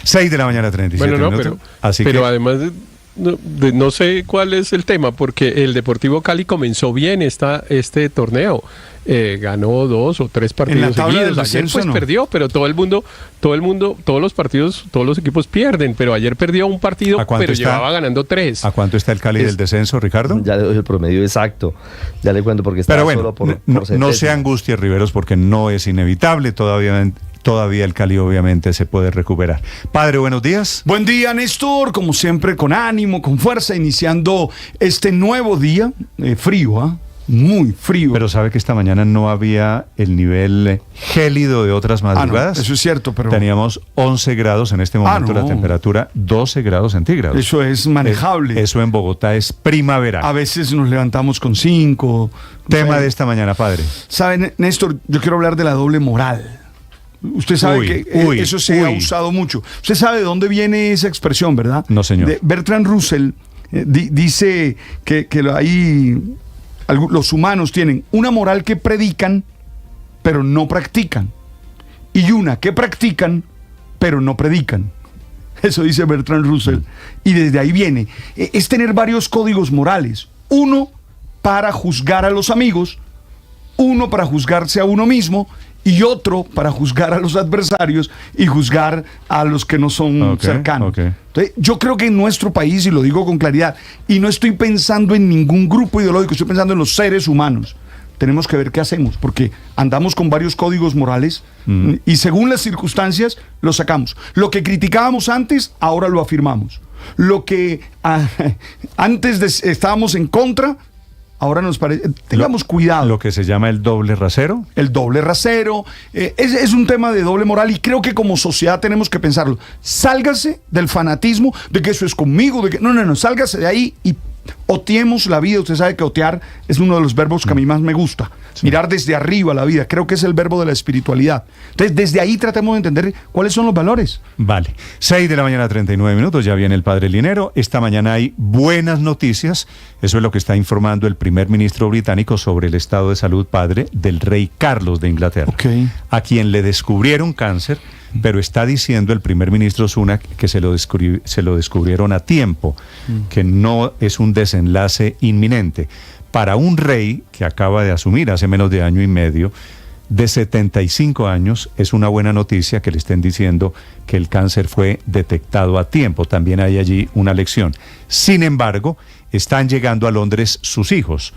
6 de la mañana, 37 minutos. Pero además... No sé cuál es el tema, porque el Deportivo Cali comenzó bien este torneo. Ganó 2 o 3 partidos seguidos. Ayer pues perdió, pero todos los partidos, todos los equipos pierden, pero ayer perdió un partido, pero llevaba ganando 3. ¿A cuánto está el Cali del descenso, Ricardo? Ya le doy el promedio exacto. Ya le cuento porque está solo por no se angustie, Riveros, porque no es inevitable todavía el Cali obviamente se puede recuperar. Padre, buenos días. Buen día, Néstor, como siempre con ánimo, con fuerza, iniciando este nuevo día, frío, muy frío. Pero sabe que esta mañana no había el nivel gélido de otras madrugadas. No, eso es cierto, pero... Teníamos 11 grados en este momento, la temperatura 12 grados centígrados. Eso es manejable. Eso en Bogotá es primaveral. A veces nos levantamos con 5. Tema de esta mañana, padre. ¿Sabe, Néstor? Yo quiero hablar de la doble moral. Usted sabe que eso se ha usado mucho. Usted sabe de dónde viene esa expresión, ¿verdad? No, señor. Bertrand Russell dice que los humanos tienen una moral que predican, pero no practican. Y una que practican, pero no predican. Eso dice Bertrand Russell. Y desde ahí viene. Es tener varios códigos morales. Uno para juzgar a los amigos, uno para juzgarse a uno mismo, y otro para juzgar a los adversarios y juzgar a los que no son cercanos. Entonces, yo creo que en nuestro país, y lo digo con claridad, y no estoy pensando en ningún grupo ideológico, estoy pensando en los seres humanos, tenemos que ver qué hacemos, porque andamos con varios códigos morales y según las circunstancias los sacamos. Lo que criticábamos antes, ahora lo afirmamos. Lo que antes estábamos en contra, ahora nos parece, tengamos cuidado. Lo que se llama el doble rasero. El doble rasero, es un tema de doble moral y creo que como sociedad tenemos que pensarlo. Sálgase del fanatismo de que eso es conmigo, de que no, sálgase de ahí y oteemos la vida. Usted sabe que otear es uno de los verbos que a mí más me gusta. Sí. Mirar desde arriba la vida, creo que es el verbo de la espiritualidad. Entonces, desde ahí tratemos de entender cuáles son los valores. Vale, 6:39 a.m, ya viene el padre Linero. Esta mañana hay buenas noticias, eso es lo que está informando el primer ministro británico sobre el estado de salud, padre, del rey Carlos de Inglaterra, a quien le descubrieron cáncer, pero está diciendo el primer ministro Sunak que se lo descubrieron a tiempo, que no es un desenlace inminente. Para un rey que acaba de asumir hace menos de año y medio, de 75 años, es una buena noticia que le estén diciendo que el cáncer fue detectado a tiempo. También hay allí una lección. Sin embargo, están llegando a Londres sus hijos,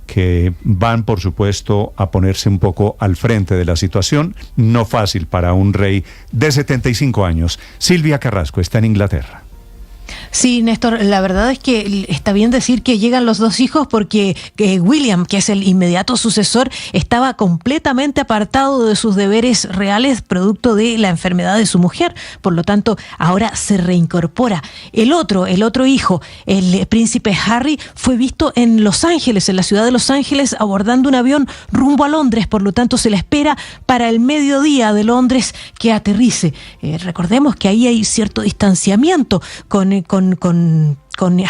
que van, por supuesto, a ponerse un poco al frente de la situación. No fácil para un rey de 75 años. Silvia Carrasco está en Inglaterra. Sí, Néstor, la verdad es que está bien decir que llegan los dos hijos porque William, que es el inmediato sucesor, estaba completamente apartado de sus deberes reales producto de la enfermedad de su mujer. Por lo tanto, ahora se reincorpora. El otro hijo, el príncipe Harry, fue visto en Los Ángeles, en la ciudad de Los Ángeles, abordando un avión rumbo a Londres. Por lo tanto, se le espera para el mediodía de Londres que aterrice. Recordemos que ahí hay cierto distanciamiento con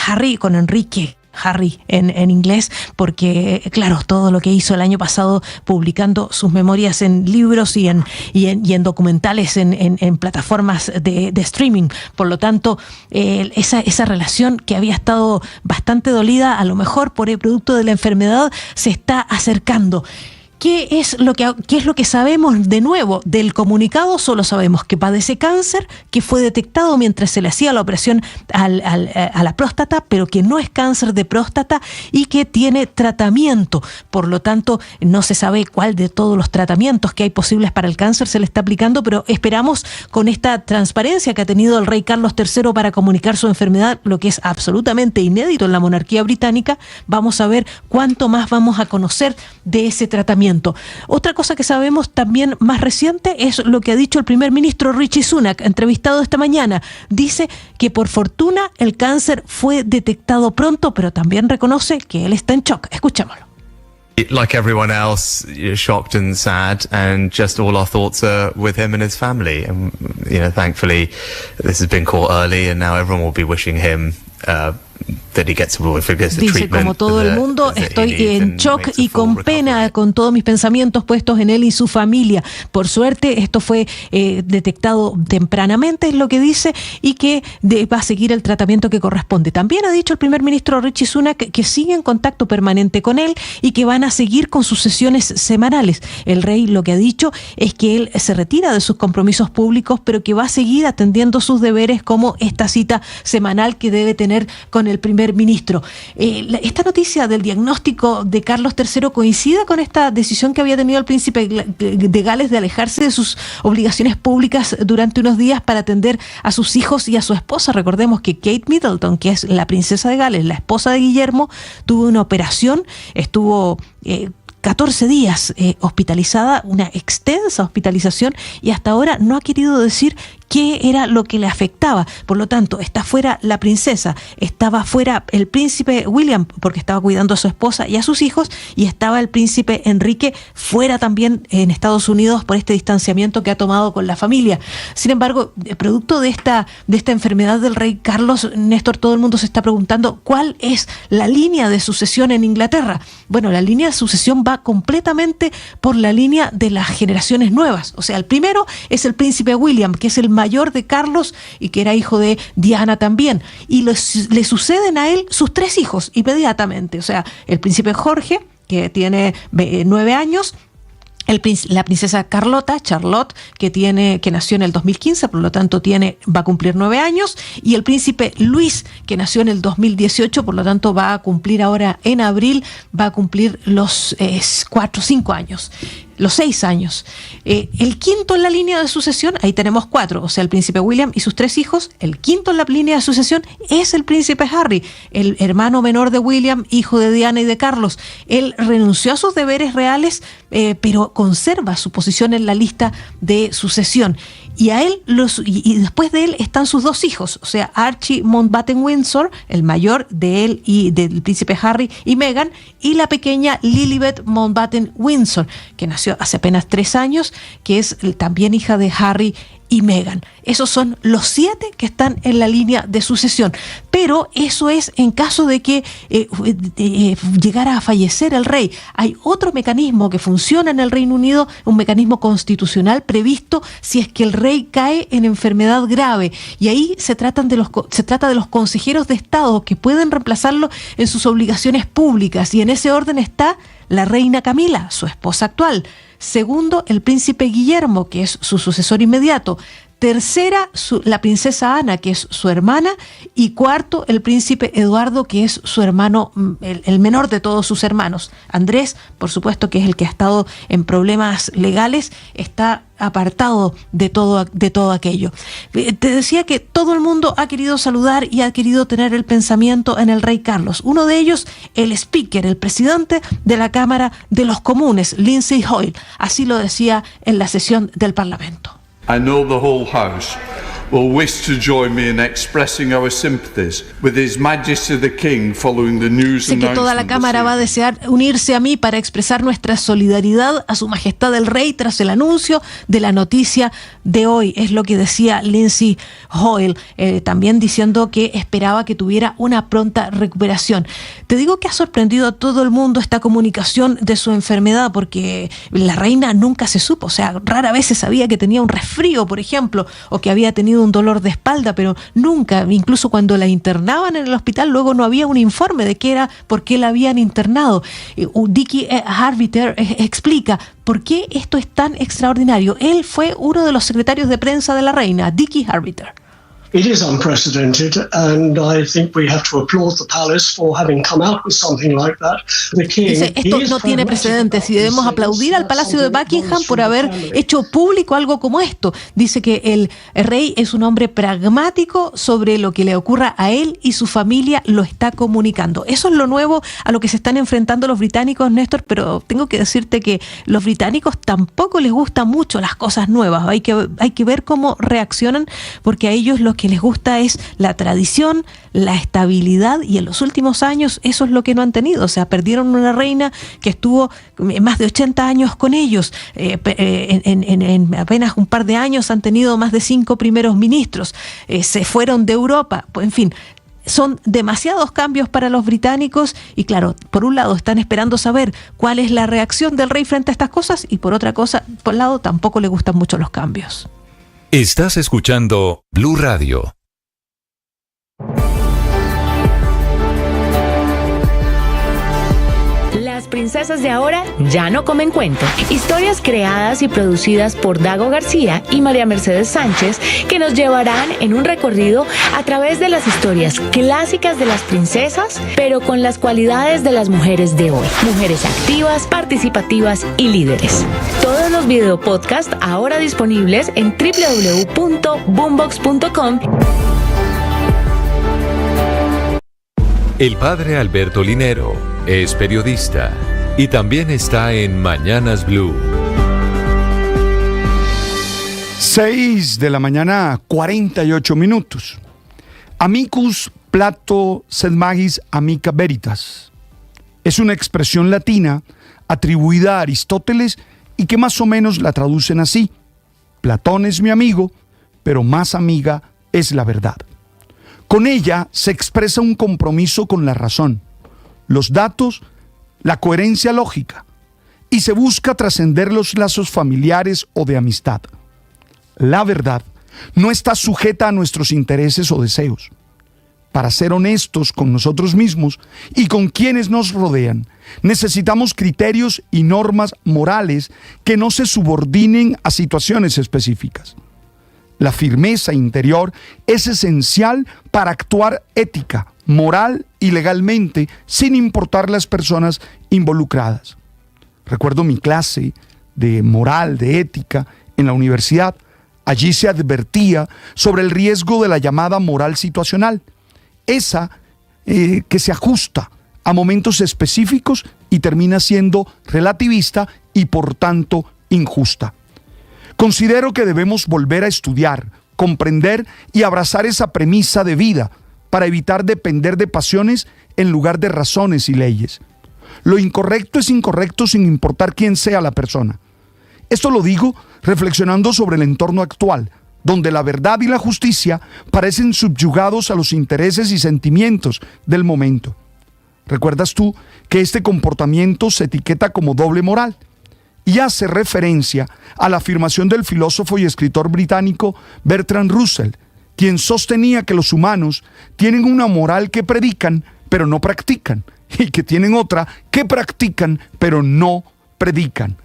Harry, con Enrique. Harry en inglés, porque claro, todo lo que hizo el año pasado publicando sus memorias en libros y en documentales en plataformas de streaming. Por lo tanto, esa relación que había estado bastante dolida, a lo mejor por el producto de la enfermedad, se está acercando. ¿Qué es lo que sabemos de nuevo del comunicado? Solo sabemos que padece cáncer, que fue detectado mientras se le hacía la operación a la próstata, pero que no es cáncer de próstata y que tiene tratamiento. Por lo tanto, no se sabe cuál de todos los tratamientos que hay posibles para el cáncer se le está aplicando, pero esperamos, con esta transparencia que ha tenido el rey Carlos III para comunicar su enfermedad, lo que es absolutamente inédito en la monarquía británica, vamos a ver cuánto más vamos a conocer de ese tratamiento. Otra cosa que sabemos también más reciente es lo que ha dicho el primer ministro Rishi Sunak, entrevistado esta mañana. Dice que por fortuna el cáncer fue detectado pronto, pero también reconoce que él está en shock. Escuchémoslo. Like everyone else, shocked and sad, and just all our thoughts are with him and his family. And thankfully, this has been caught early, and now everyone will be wishing him Dice, como todo el mundo, estoy en shock y con pena, con todos mis pensamientos puestos en él y su familia. Por suerte, esto fue detectado tempranamente, es lo que dice, y que va a seguir el tratamiento que corresponde. También ha dicho el primer ministro Rishi Sunak que sigue en contacto permanente con él y que van a seguir con sus sesiones semanales. El rey lo que ha dicho es que él se retira de sus compromisos públicos, pero que va a seguir atendiendo sus deberes, como esta cita semanal que debe tener con el primer ministro. Esta noticia del diagnóstico de Carlos III coincide con esta decisión que había tenido el príncipe de Gales de alejarse de sus obligaciones públicas durante unos días para atender a sus hijos y a su esposa. Recordemos que Kate Middleton, que es la princesa de Gales, la esposa de Guillermo, tuvo una operación, estuvo 14 días hospitalizada, una extensa hospitalización, y hasta ahora no ha querido decir qué era lo que le afectaba. Por lo tanto, está fuera la princesa, estaba fuera el príncipe William porque estaba cuidando a su esposa y a sus hijos, y estaba el príncipe Enrique fuera también en Estados Unidos por este distanciamiento que ha tomado con la familia. Sin embargo, producto de esta enfermedad del rey Carlos, Néstor, todo el mundo se está preguntando cuál es la línea de sucesión en Inglaterra. Bueno, la línea de sucesión va completamente por la línea de las generaciones nuevas. O sea, el primero es el príncipe William, que es el mayor de Carlos y que era hijo de Diana también. Y le suceden a él sus 3 hijos inmediatamente. O sea, el príncipe Jorge, que tiene 9 años, la princesa Charlotte, que nació en el 2015, por lo tanto va a cumplir 9 años, y el príncipe Luis, que nació en el 2018, por lo tanto va a cumplir ahora en abril, va a cumplir los 4 o 5 años. los 6 años. El quinto en la línea de sucesión, ahí tenemos 4, o sea, el príncipe William y sus 3 hijos. El quinto en la línea de sucesión es el príncipe Harry, el hermano menor de William, hijo de Diana y de Carlos. Él renunció a sus deberes reales, pero conserva su posición en la lista de sucesión. Y a él y después de él están sus 2 hijos, o sea, Archie Mountbatten Windsor, el mayor de él y del príncipe Harry y Meghan, y la pequeña Lilibet Mountbatten Windsor, que nació hace apenas 3 años, que es también hija de Harry y Meghan. Esos son los 7 que están en la línea de sucesión. Pero eso es en caso de que llegara a fallecer el rey. Hay otro mecanismo que funciona en el Reino Unido, un mecanismo constitucional previsto si es que el rey cae en enfermedad grave. Y ahí se trata de los consejeros de Estado que pueden reemplazarlo en sus obligaciones públicas. Y en ese orden está la reina Camila, su esposa actual. Segundo, el príncipe Guillermo, que es su sucesor inmediato. Tercera, la princesa Ana, que es su hermana. Y cuarto, el príncipe Eduardo, que es su hermano, el menor de todos sus hermanos. Andrés, por supuesto, que es el que ha estado en problemas legales, está apartado de todo aquello. Te decía que todo el mundo ha querido saludar y ha querido tener el pensamiento en el rey Carlos. Uno de ellos, el speaker, el presidente de la Cámara de los Comunes, Lindsay Hoyle. Así lo decía en la sesión del Parlamento. I know the whole House will wish to join me in expressing our sympathies with His Majesty the King following the news announcement. Sé que toda la Cámara va a desear unirse a mí para expresar nuestra solidaridad a Su Majestad el Rey tras el anuncio de la noticia de hoy. Es lo que decía Lindsay Hoyle, también diciendo que esperaba que tuviera una pronta recuperación. Te digo que ha sorprendido a todo el mundo esta comunicación de su enfermedad, porque la reina nunca se supo, o sea, rara vez se sabía que tenía un resfrío, por ejemplo, o que había tenido un dolor de espalda, pero nunca, incluso cuando la internaban en el hospital, luego no había un informe de qué era, por qué la habían internado. Dickie Harviter explica por qué esto es tan extraordinario. Él fue uno de los secretarios de prensa de la reina, Dickie Harviter. It is unprecedented, and I think we have to applaud the palace for having come out with something like that. The king, dice, esto no tiene precedentes y debemos aplaudir al Palacio de Buckingham por haber hecho público algo como esto. Dice que el rey es un hombre pragmático, sobre lo que le ocurra a él y su familia lo está comunicando. Eso es lo nuevo a lo que se están enfrentando los británicos, Néstor, pero tengo que decirte que los británicos tampoco les gustan mucho las cosas nuevas. Hay que ver cómo reaccionan, porque a ellos lo que les gusta es la tradición, la estabilidad, y en los últimos años eso es lo que no han tenido. O sea, perdieron una reina que estuvo más de 80 años con ellos. En apenas un par de años han tenido más de 5 primeros ministros. Se fueron de Europa. En fin, son demasiados cambios para los británicos y claro, por un lado están esperando saber cuál es la reacción del rey frente a estas cosas y por un lado tampoco le gustan mucho los cambios. Estás escuchando Blue Radio. Las princesas de ahora ya no comen cuento. Historias creadas y producidas por Dago García y María Mercedes Sánchez, que nos llevarán en un recorrido a través de las historias clásicas de las princesas, pero con las cualidades de las mujeres de hoy. Mujeres activas, participativas y líderes. Todos los videopodcasts ahora disponibles en www.boombox.com. El padre Alberto Linero es periodista y también está en Mañanas Blue. 6 de la mañana, 48 minutos. Amicus plato sed magis amica veritas. Es una expresión latina atribuida a Aristóteles y que más o menos la traducen así: Platón es mi amigo, pero más amiga es la verdad. Con ella se expresa un compromiso con la razón, los datos, la coherencia lógica, y se busca trascender los lazos familiares o de amistad. La verdad no está sujeta a nuestros intereses o deseos. Para ser honestos con nosotros mismos y con quienes nos rodean, necesitamos criterios y normas morales que no se subordinen a situaciones específicas. La firmeza interior es esencial para actuar ética, moral y legalmente, sin importar las personas involucradas. Recuerdo mi clase de moral, de ética, en la universidad. Allí se advertía sobre el riesgo de la llamada moral situacional, esa que se ajusta a momentos específicos y termina siendo relativista y por tanto injusta. Considero que debemos volver a estudiar, comprender y abrazar esa premisa de vida para evitar depender de pasiones en lugar de razones y leyes. Lo incorrecto es incorrecto sin importar quién sea la persona. Esto lo digo reflexionando sobre el entorno actual, donde la verdad y la justicia parecen subyugados a los intereses y sentimientos del momento. ¿Recuerdas tú que este comportamiento se etiqueta como doble moral? Y hace referencia a la afirmación del filósofo y escritor británico Bertrand Russell, quien sostenía que los humanos tienen una moral que predican, pero no practican, y que tienen otra que practican, pero no predican.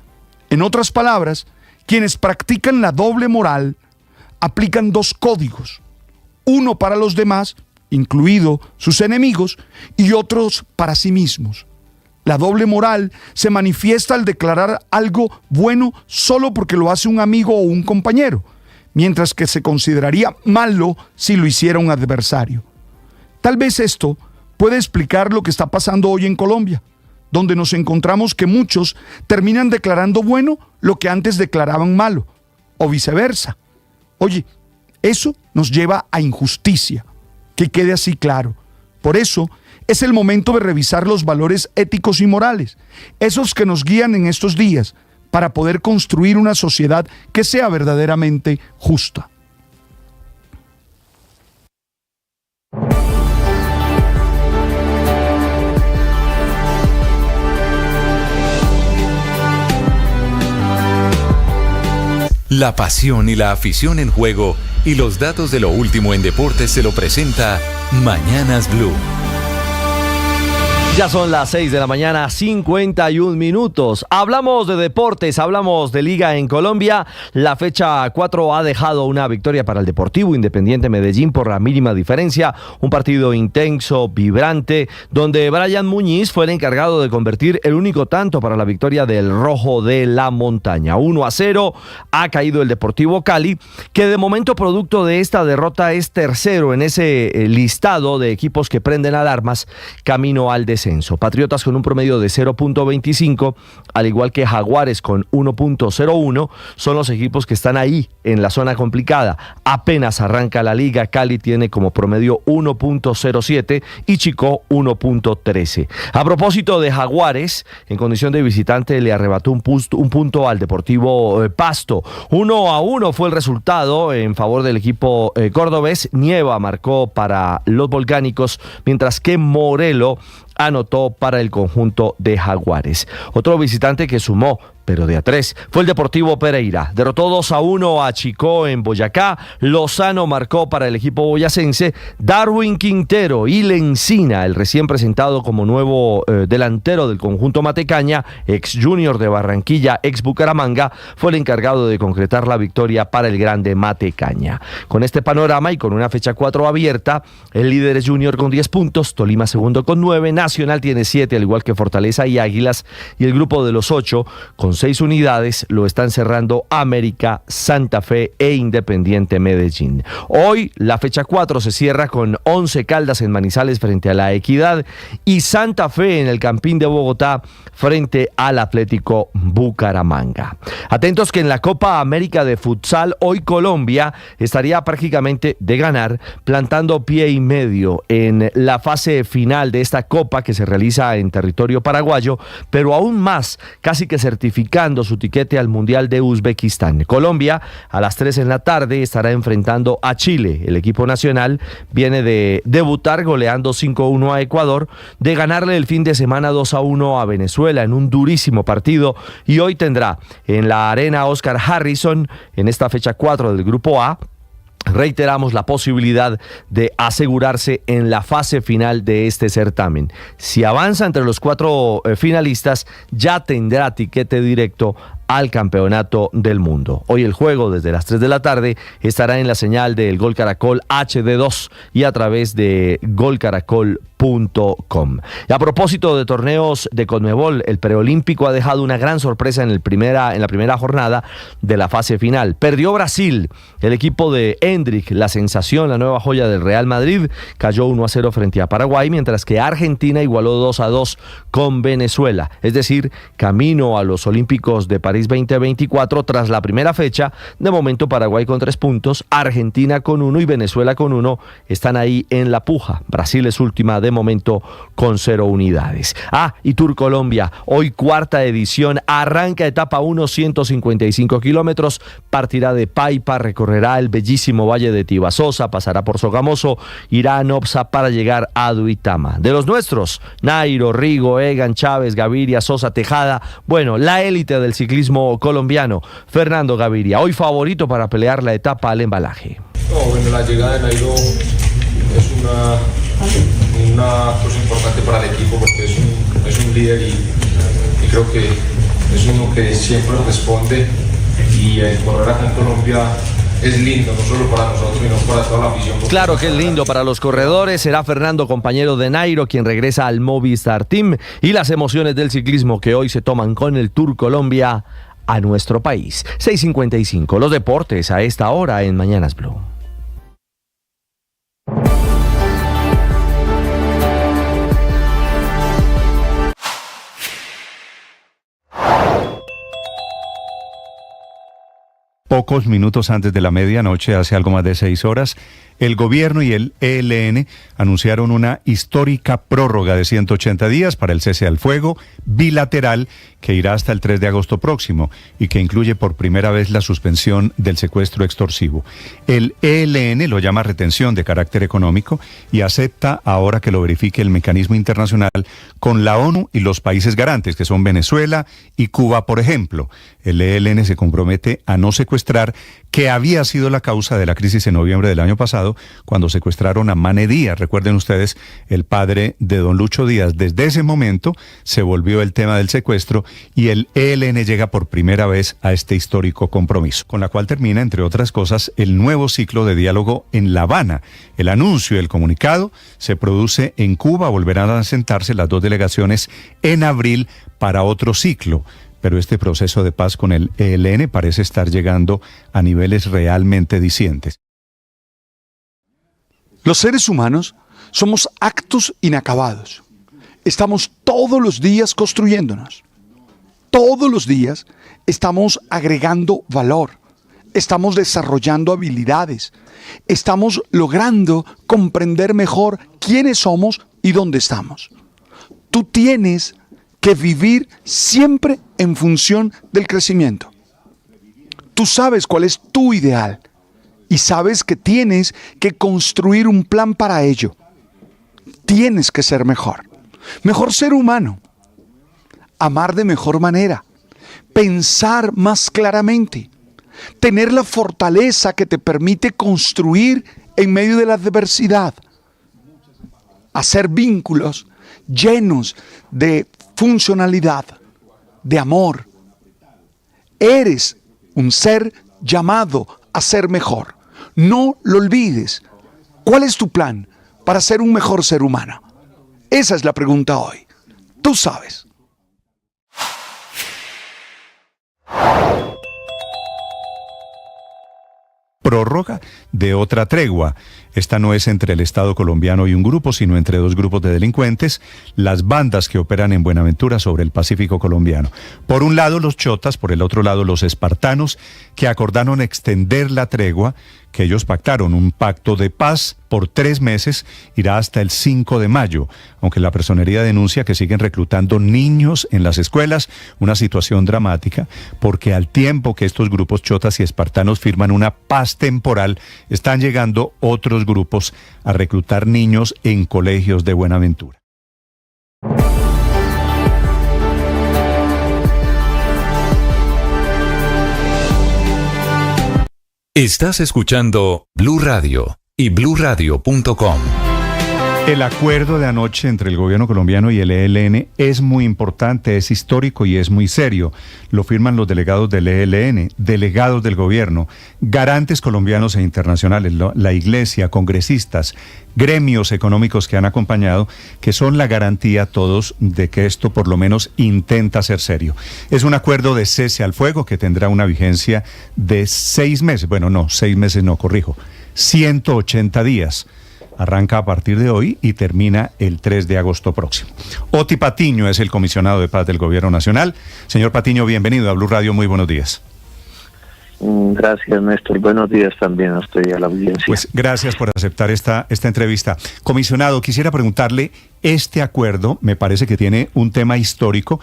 En otras palabras, quienes practican la doble moral aplican dos códigos, uno para los demás, incluido sus enemigos, y otros para sí mismos. La doble moral se manifiesta al declarar algo bueno solo porque lo hace un amigo o un compañero, mientras que se consideraría malo si lo hiciera un adversario. Tal vez esto puede explicar lo que está pasando hoy en Colombia, donde nos encontramos que muchos terminan declarando bueno lo que antes declaraban malo, o viceversa. Oye, eso nos lleva a injusticia, que quede así claro. Por eso, es el momento de revisar los valores éticos y morales, esos que nos guían en estos días, para poder construir una sociedad que sea verdaderamente justa. La pasión y la afición en juego y los datos de lo último en deportes se lo presenta Mañanas Blue. Ya son las 6 de la mañana, 51 minutos. Hablamos de deportes, hablamos de Liga en Colombia. La fecha 4 ha dejado una victoria para el Deportivo Independiente Medellín por la mínima diferencia. Un partido intenso, vibrante, donde Brian Muñiz fue el encargado de convertir el único tanto para la victoria del Rojo de la Montaña. 1-0 ha caído el Deportivo Cali, que de momento, producto de esta derrota, es tercero en ese listado de equipos que prenden alarmas camino al descenso. Patriotas con un promedio de 0.25, al igual que Jaguares con 1.01, son los equipos que están ahí en la zona complicada. Apenas arranca la liga, Cali tiene como promedio 1.07 y Chicó 1.13. A propósito de Jaguares, en condición de visitante le arrebató un punto al Deportivo Pasto. 1-1 fue el resultado en favor del equipo cordobés. Nieva marcó para los volcánicos, mientras que Morelo anotó para el conjunto de Jaguares. Otro visitante que sumó, pero de a 3, fue el Deportivo Pereira. Derrotó 2-1 a Chicó en Boyacá. Lozano marcó para el equipo boyacense. Darwin Quintero y Lencina, el recién presentado como nuevo delantero del conjunto matecaña, ex Junior de Barranquilla, ex Bucaramanga, fue el encargado de concretar la victoria para el grande matecaña. Con este panorama y con una fecha 4 abierta, el líder es Junior con 10 puntos, Tolima segundo con 9, Nacional tiene 7, al igual que Fortaleza y Águilas, y el grupo de los 8 con 6 unidades lo están cerrando América, Santa Fe e Independiente Medellín. Hoy la fecha 4 se cierra con 11 Caldas en Manizales frente a la Equidad y Santa Fe en el Campín de Bogotá frente al Atlético Bucaramanga. Atentos que en la Copa América de Futsal hoy Colombia estaría prácticamente de ganar, plantando pie y medio en la fase final de esta Copa que se realiza en territorio paraguayo, pero aún más, casi que certificando su tiquete al Mundial de Uzbekistán. Colombia a las 3 en la tarde estará enfrentando a Chile. El equipo nacional viene de debutar goleando 5-1 a Ecuador, de ganarle el fin de semana 2-1 a Venezuela en un durísimo partido, y hoy tendrá en la Arena Oscar Harrison, en esta fecha 4 del Grupo A, reiteramos la posibilidad de asegurarse en la fase final de este certamen. Si avanza entre los 4 finalistas, ya tendrá tiquete directo al Campeonato del Mundo. Hoy el juego desde las 3 de la tarde estará en la señal del Gol Caracol HD2 y a través de Gol Caracol Y a propósito de torneos de Conmebol, el preolímpico ha dejado una gran sorpresa en la primera jornada de la fase final. Perdió Brasil. El equipo de Endrick, la sensación, la nueva joya del Real Madrid, cayó 1-0 frente a Paraguay, mientras que Argentina igualó 2-2 con Venezuela. Es decir, camino a los Olímpicos de París 2024 tras la primera fecha. De momento Paraguay con 3 puntos, Argentina con 1 y Venezuela con 1 están ahí en la puja. Brasil es última de momento con 0 unidades. Y Tour Colombia, hoy cuarta edición, arranca etapa 1, 155 kilómetros, partirá de Paipa, recorrerá el bellísimo valle de Tibasosa, pasará por Sogamoso, irá a Nopsa para llegar a Duitama. De los nuestros, Nairo, Rigo, Egan, Chávez, Gaviria, Sosa, Tejada, bueno, la élite del ciclismo colombiano, Fernando Gaviria, hoy favorito para pelear la etapa al embalaje. Bueno, la llegada de Nairo es una cosa importante para el equipo porque es un líder y creo que es uno que siempre responde, y el correr acá en Colombia es lindo, no solo para nosotros, sino para toda la afición. Claro que es lindo para los corredores. Será Fernando, compañero de Nairo, quien regresa al Movistar Team, y las emociones del ciclismo que hoy se toman con el Tour Colombia a nuestro país. 6:55, los deportes a esta hora en Mañanas Blue. Pocos minutos antes de la medianoche, hace algo más de 6 horas, el gobierno y el ELN anunciaron una histórica prórroga de 180 días para el cese al fuego bilateral que irá hasta el 3 de agosto próximo y que incluye por primera vez la suspensión del secuestro extorsivo. El ELN lo llama retención de carácter económico y acepta ahora que lo verifique el mecanismo internacional con la ONU y los países garantes, que son Venezuela y Cuba, por ejemplo. El ELN se compromete a no secuestrar, que había sido la causa de la crisis en noviembre del año pasado, cuando secuestraron a Mané Díaz. Recuerden ustedes, el padre de don Lucho Díaz. Desde ese momento se volvió el tema del secuestro y el ELN llega por primera vez a este histórico compromiso, con la cual termina, entre otras cosas, el nuevo ciclo de diálogo en La Habana. El anuncio y el comunicado se produce en Cuba. Volverán a sentarse las dos delegaciones en abril para otro ciclo. Pero este proceso de paz con el ELN parece estar llegando a niveles realmente dicientes. Los seres humanos somos actos inacabados. Estamos todos los días construyéndonos. Todos los días estamos agregando valor. Estamos desarrollando habilidades. Estamos logrando comprender mejor quiénes somos y dónde estamos. Tú tienes que vivir siempre en función del crecimiento. Tú sabes cuál es tu ideal y sabes que tienes que construir un plan para ello. Tienes que ser mejor ser humano, amar de mejor manera, pensar más claramente, tener la fortaleza que te permite construir en medio de la adversidad, hacer vínculos llenos de funcionalidad, de amor. Eres un ser llamado a ser mejor. No lo olvides. ¿Cuál es tu plan para ser un mejor ser humano? Esa es la pregunta hoy. Tú sabes. Prórroga de otra tregua. Esta no es entre el Estado colombiano y un grupo, sino entre dos grupos de delincuentes, las bandas que operan en Buenaventura sobre el Pacífico colombiano. Por un lado los chotas, por el otro lado los espartanos, que acordaron extender la tregua que ellos pactaron, un pacto de paz por 3 meses, irá hasta el 5 de mayo, aunque la personería denuncia que siguen reclutando niños en las escuelas, una situación dramática, porque al tiempo que estos grupos chotas y espartanos firman una paz temporal, están llegando otros grupos a reclutar niños en colegios de Buenaventura. Estás escuchando Blue Radio y bluradio.com. El acuerdo de anoche entre el gobierno colombiano y el ELN es muy importante, es histórico y es muy serio. Lo firman los delegados del ELN, delegados del gobierno, garantes colombianos e internacionales, la iglesia, congresistas, gremios económicos que han acompañado, que son la garantía todos de que esto por lo menos intenta ser serio. Es un acuerdo de cese al fuego que tendrá una vigencia de 6 meses. Bueno, no, 6 meses no, corrijo, 180 días. Arranca a partir de hoy y termina el 3 de agosto próximo. Oti Patiño es el comisionado de paz del Gobierno Nacional. Señor Patiño, bienvenido a Blue Radio, muy buenos días. Gracias, Néstor. Buenos días también a usted y a la audiencia. Pues gracias por aceptar esta entrevista. Comisionado, quisiera preguntarle, este acuerdo me parece que tiene un tema histórico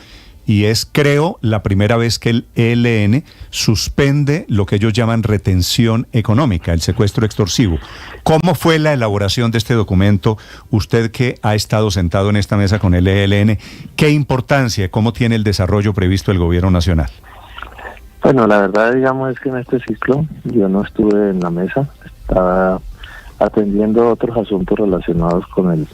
y es, creo, la primera vez que el ELN suspende lo que ellos llaman retención económica, el secuestro extorsivo. ¿Cómo fue la elaboración de este documento? Usted que ha estado sentado en esta mesa con el ELN, ¿qué importancia, cómo tiene el desarrollo previsto el Gobierno Nacional? Bueno, la verdad, digamos, es que en este ciclo yo no estuve en la mesa, estaba atendiendo otros asuntos relacionados con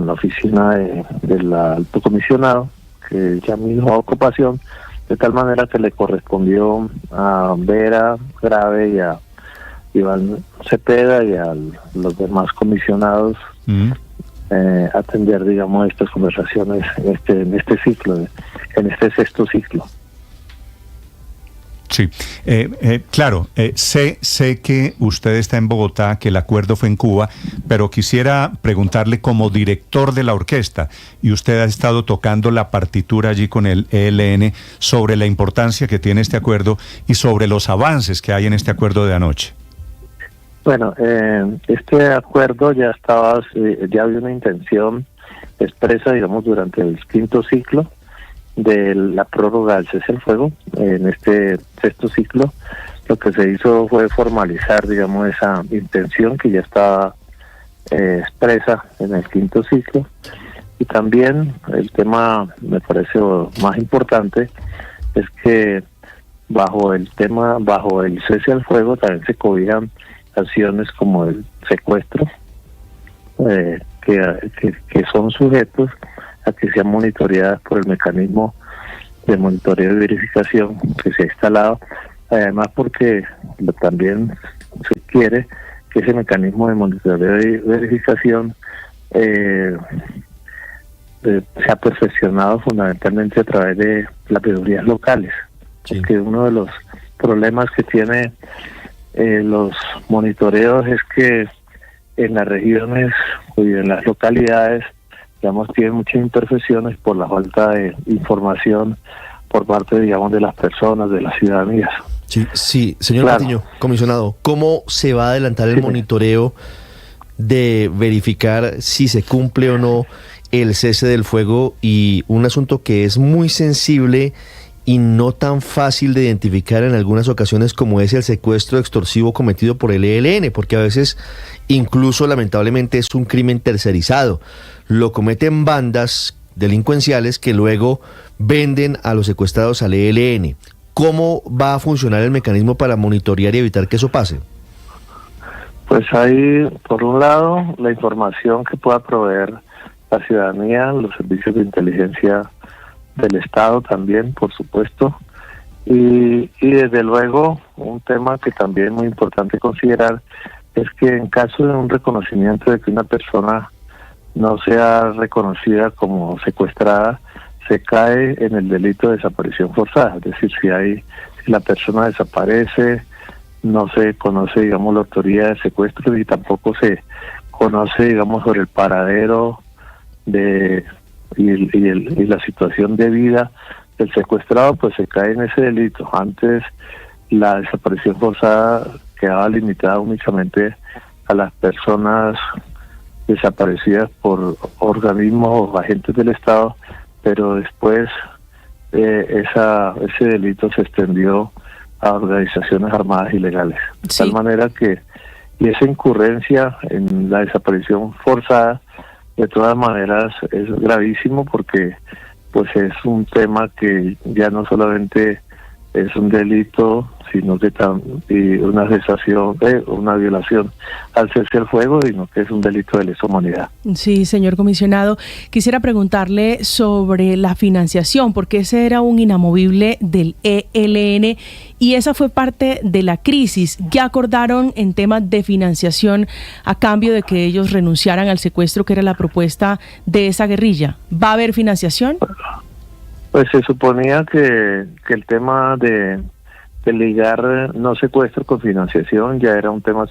la oficina del alto comisionado, que ya mi ocupación, de tal manera que le correspondió a Vera Grave y a Iván Cepeda y a los demás comisionados atender, digamos, estas conversaciones en este ciclo, en este sexto ciclo. Sí, claro, sé que usted está en Bogotá, que el acuerdo fue en Cuba, pero quisiera preguntarle como director de la orquesta, y usted ha estado tocando la partitura allí con el ELN, sobre la importancia que tiene este acuerdo y sobre los avances que hay en este acuerdo de anoche. Bueno, este acuerdo ya había una intención expresa, digamos, durante el quinto ciclo de la prórroga del cese al fuego. En este sexto ciclo lo que se hizo fue formalizar, digamos, esa intención que ya estaba expresa en el quinto ciclo, y también el tema, me parece más importante, es que bajo el cese al fuego también se cobijan acciones como el secuestro, que son sujetos a que sean monitoreadas por el mecanismo de monitoreo y verificación que se ha instalado, además porque también se quiere que ese mecanismo de monitoreo y verificación sea perfeccionado fundamentalmente a través de las veedurías locales, porque uno de los problemas que tiene los monitoreos es que en las regiones y en las localidades, digamos, tienen muchas imperfecciones por la falta de información por parte, digamos, de las personas, de las ciudadanías. Sí, señor Patiño, comisionado, ¿cómo se va a adelantar el monitoreo de verificar si se cumple o no el cese del fuego, y un asunto que es muy sensible y no tan fácil de identificar en algunas ocasiones, como es el secuestro extorsivo cometido por el ELN, porque a veces incluso lamentablemente es un crimen tercerizado, lo cometen bandas delincuenciales que luego venden a los secuestrados al ELN? ¿Cómo va a funcionar el mecanismo para monitorear y evitar que eso pase? Pues hay, por un lado, la información que pueda proveer la ciudadanía, los servicios de inteligencia del Estado también, por supuesto, y desde luego un tema que también es muy importante considerar es que en caso de un reconocimiento de que una persona no sea reconocida como secuestrada, se cae en el delito de desaparición forzada. Es decir, si la persona desaparece, no se conoce, digamos, la autoría de secuestro, y tampoco se conoce, digamos, sobre el paradero y la situación de vida del secuestrado, pues se cae en ese delito. Antes la desaparición forzada quedaba limitada únicamente a las personas desaparecidas por organismos o agentes del Estado, pero después ese delito se extendió a organizaciones armadas ilegales. De tal manera que, y esa incurrencia en la desaparición forzada, de todas maneras es gravísimo, porque pues es un tema que ya no solamente es un delito, sino que y una cesación, una violación al cese al fuego, sino que es un delito de lesa humanidad. Sí, señor comisionado, quisiera preguntarle sobre la financiación, porque ese era un inamovible del ELN y esa fue parte de la crisis. ¿Qué acordaron en temas de financiación a cambio de que ellos renunciaran al secuestro, que era la propuesta de esa guerrilla? ¿Va a haber financiación? Pues se suponía que el tema de ligar no secuestro con financiación ya era un tema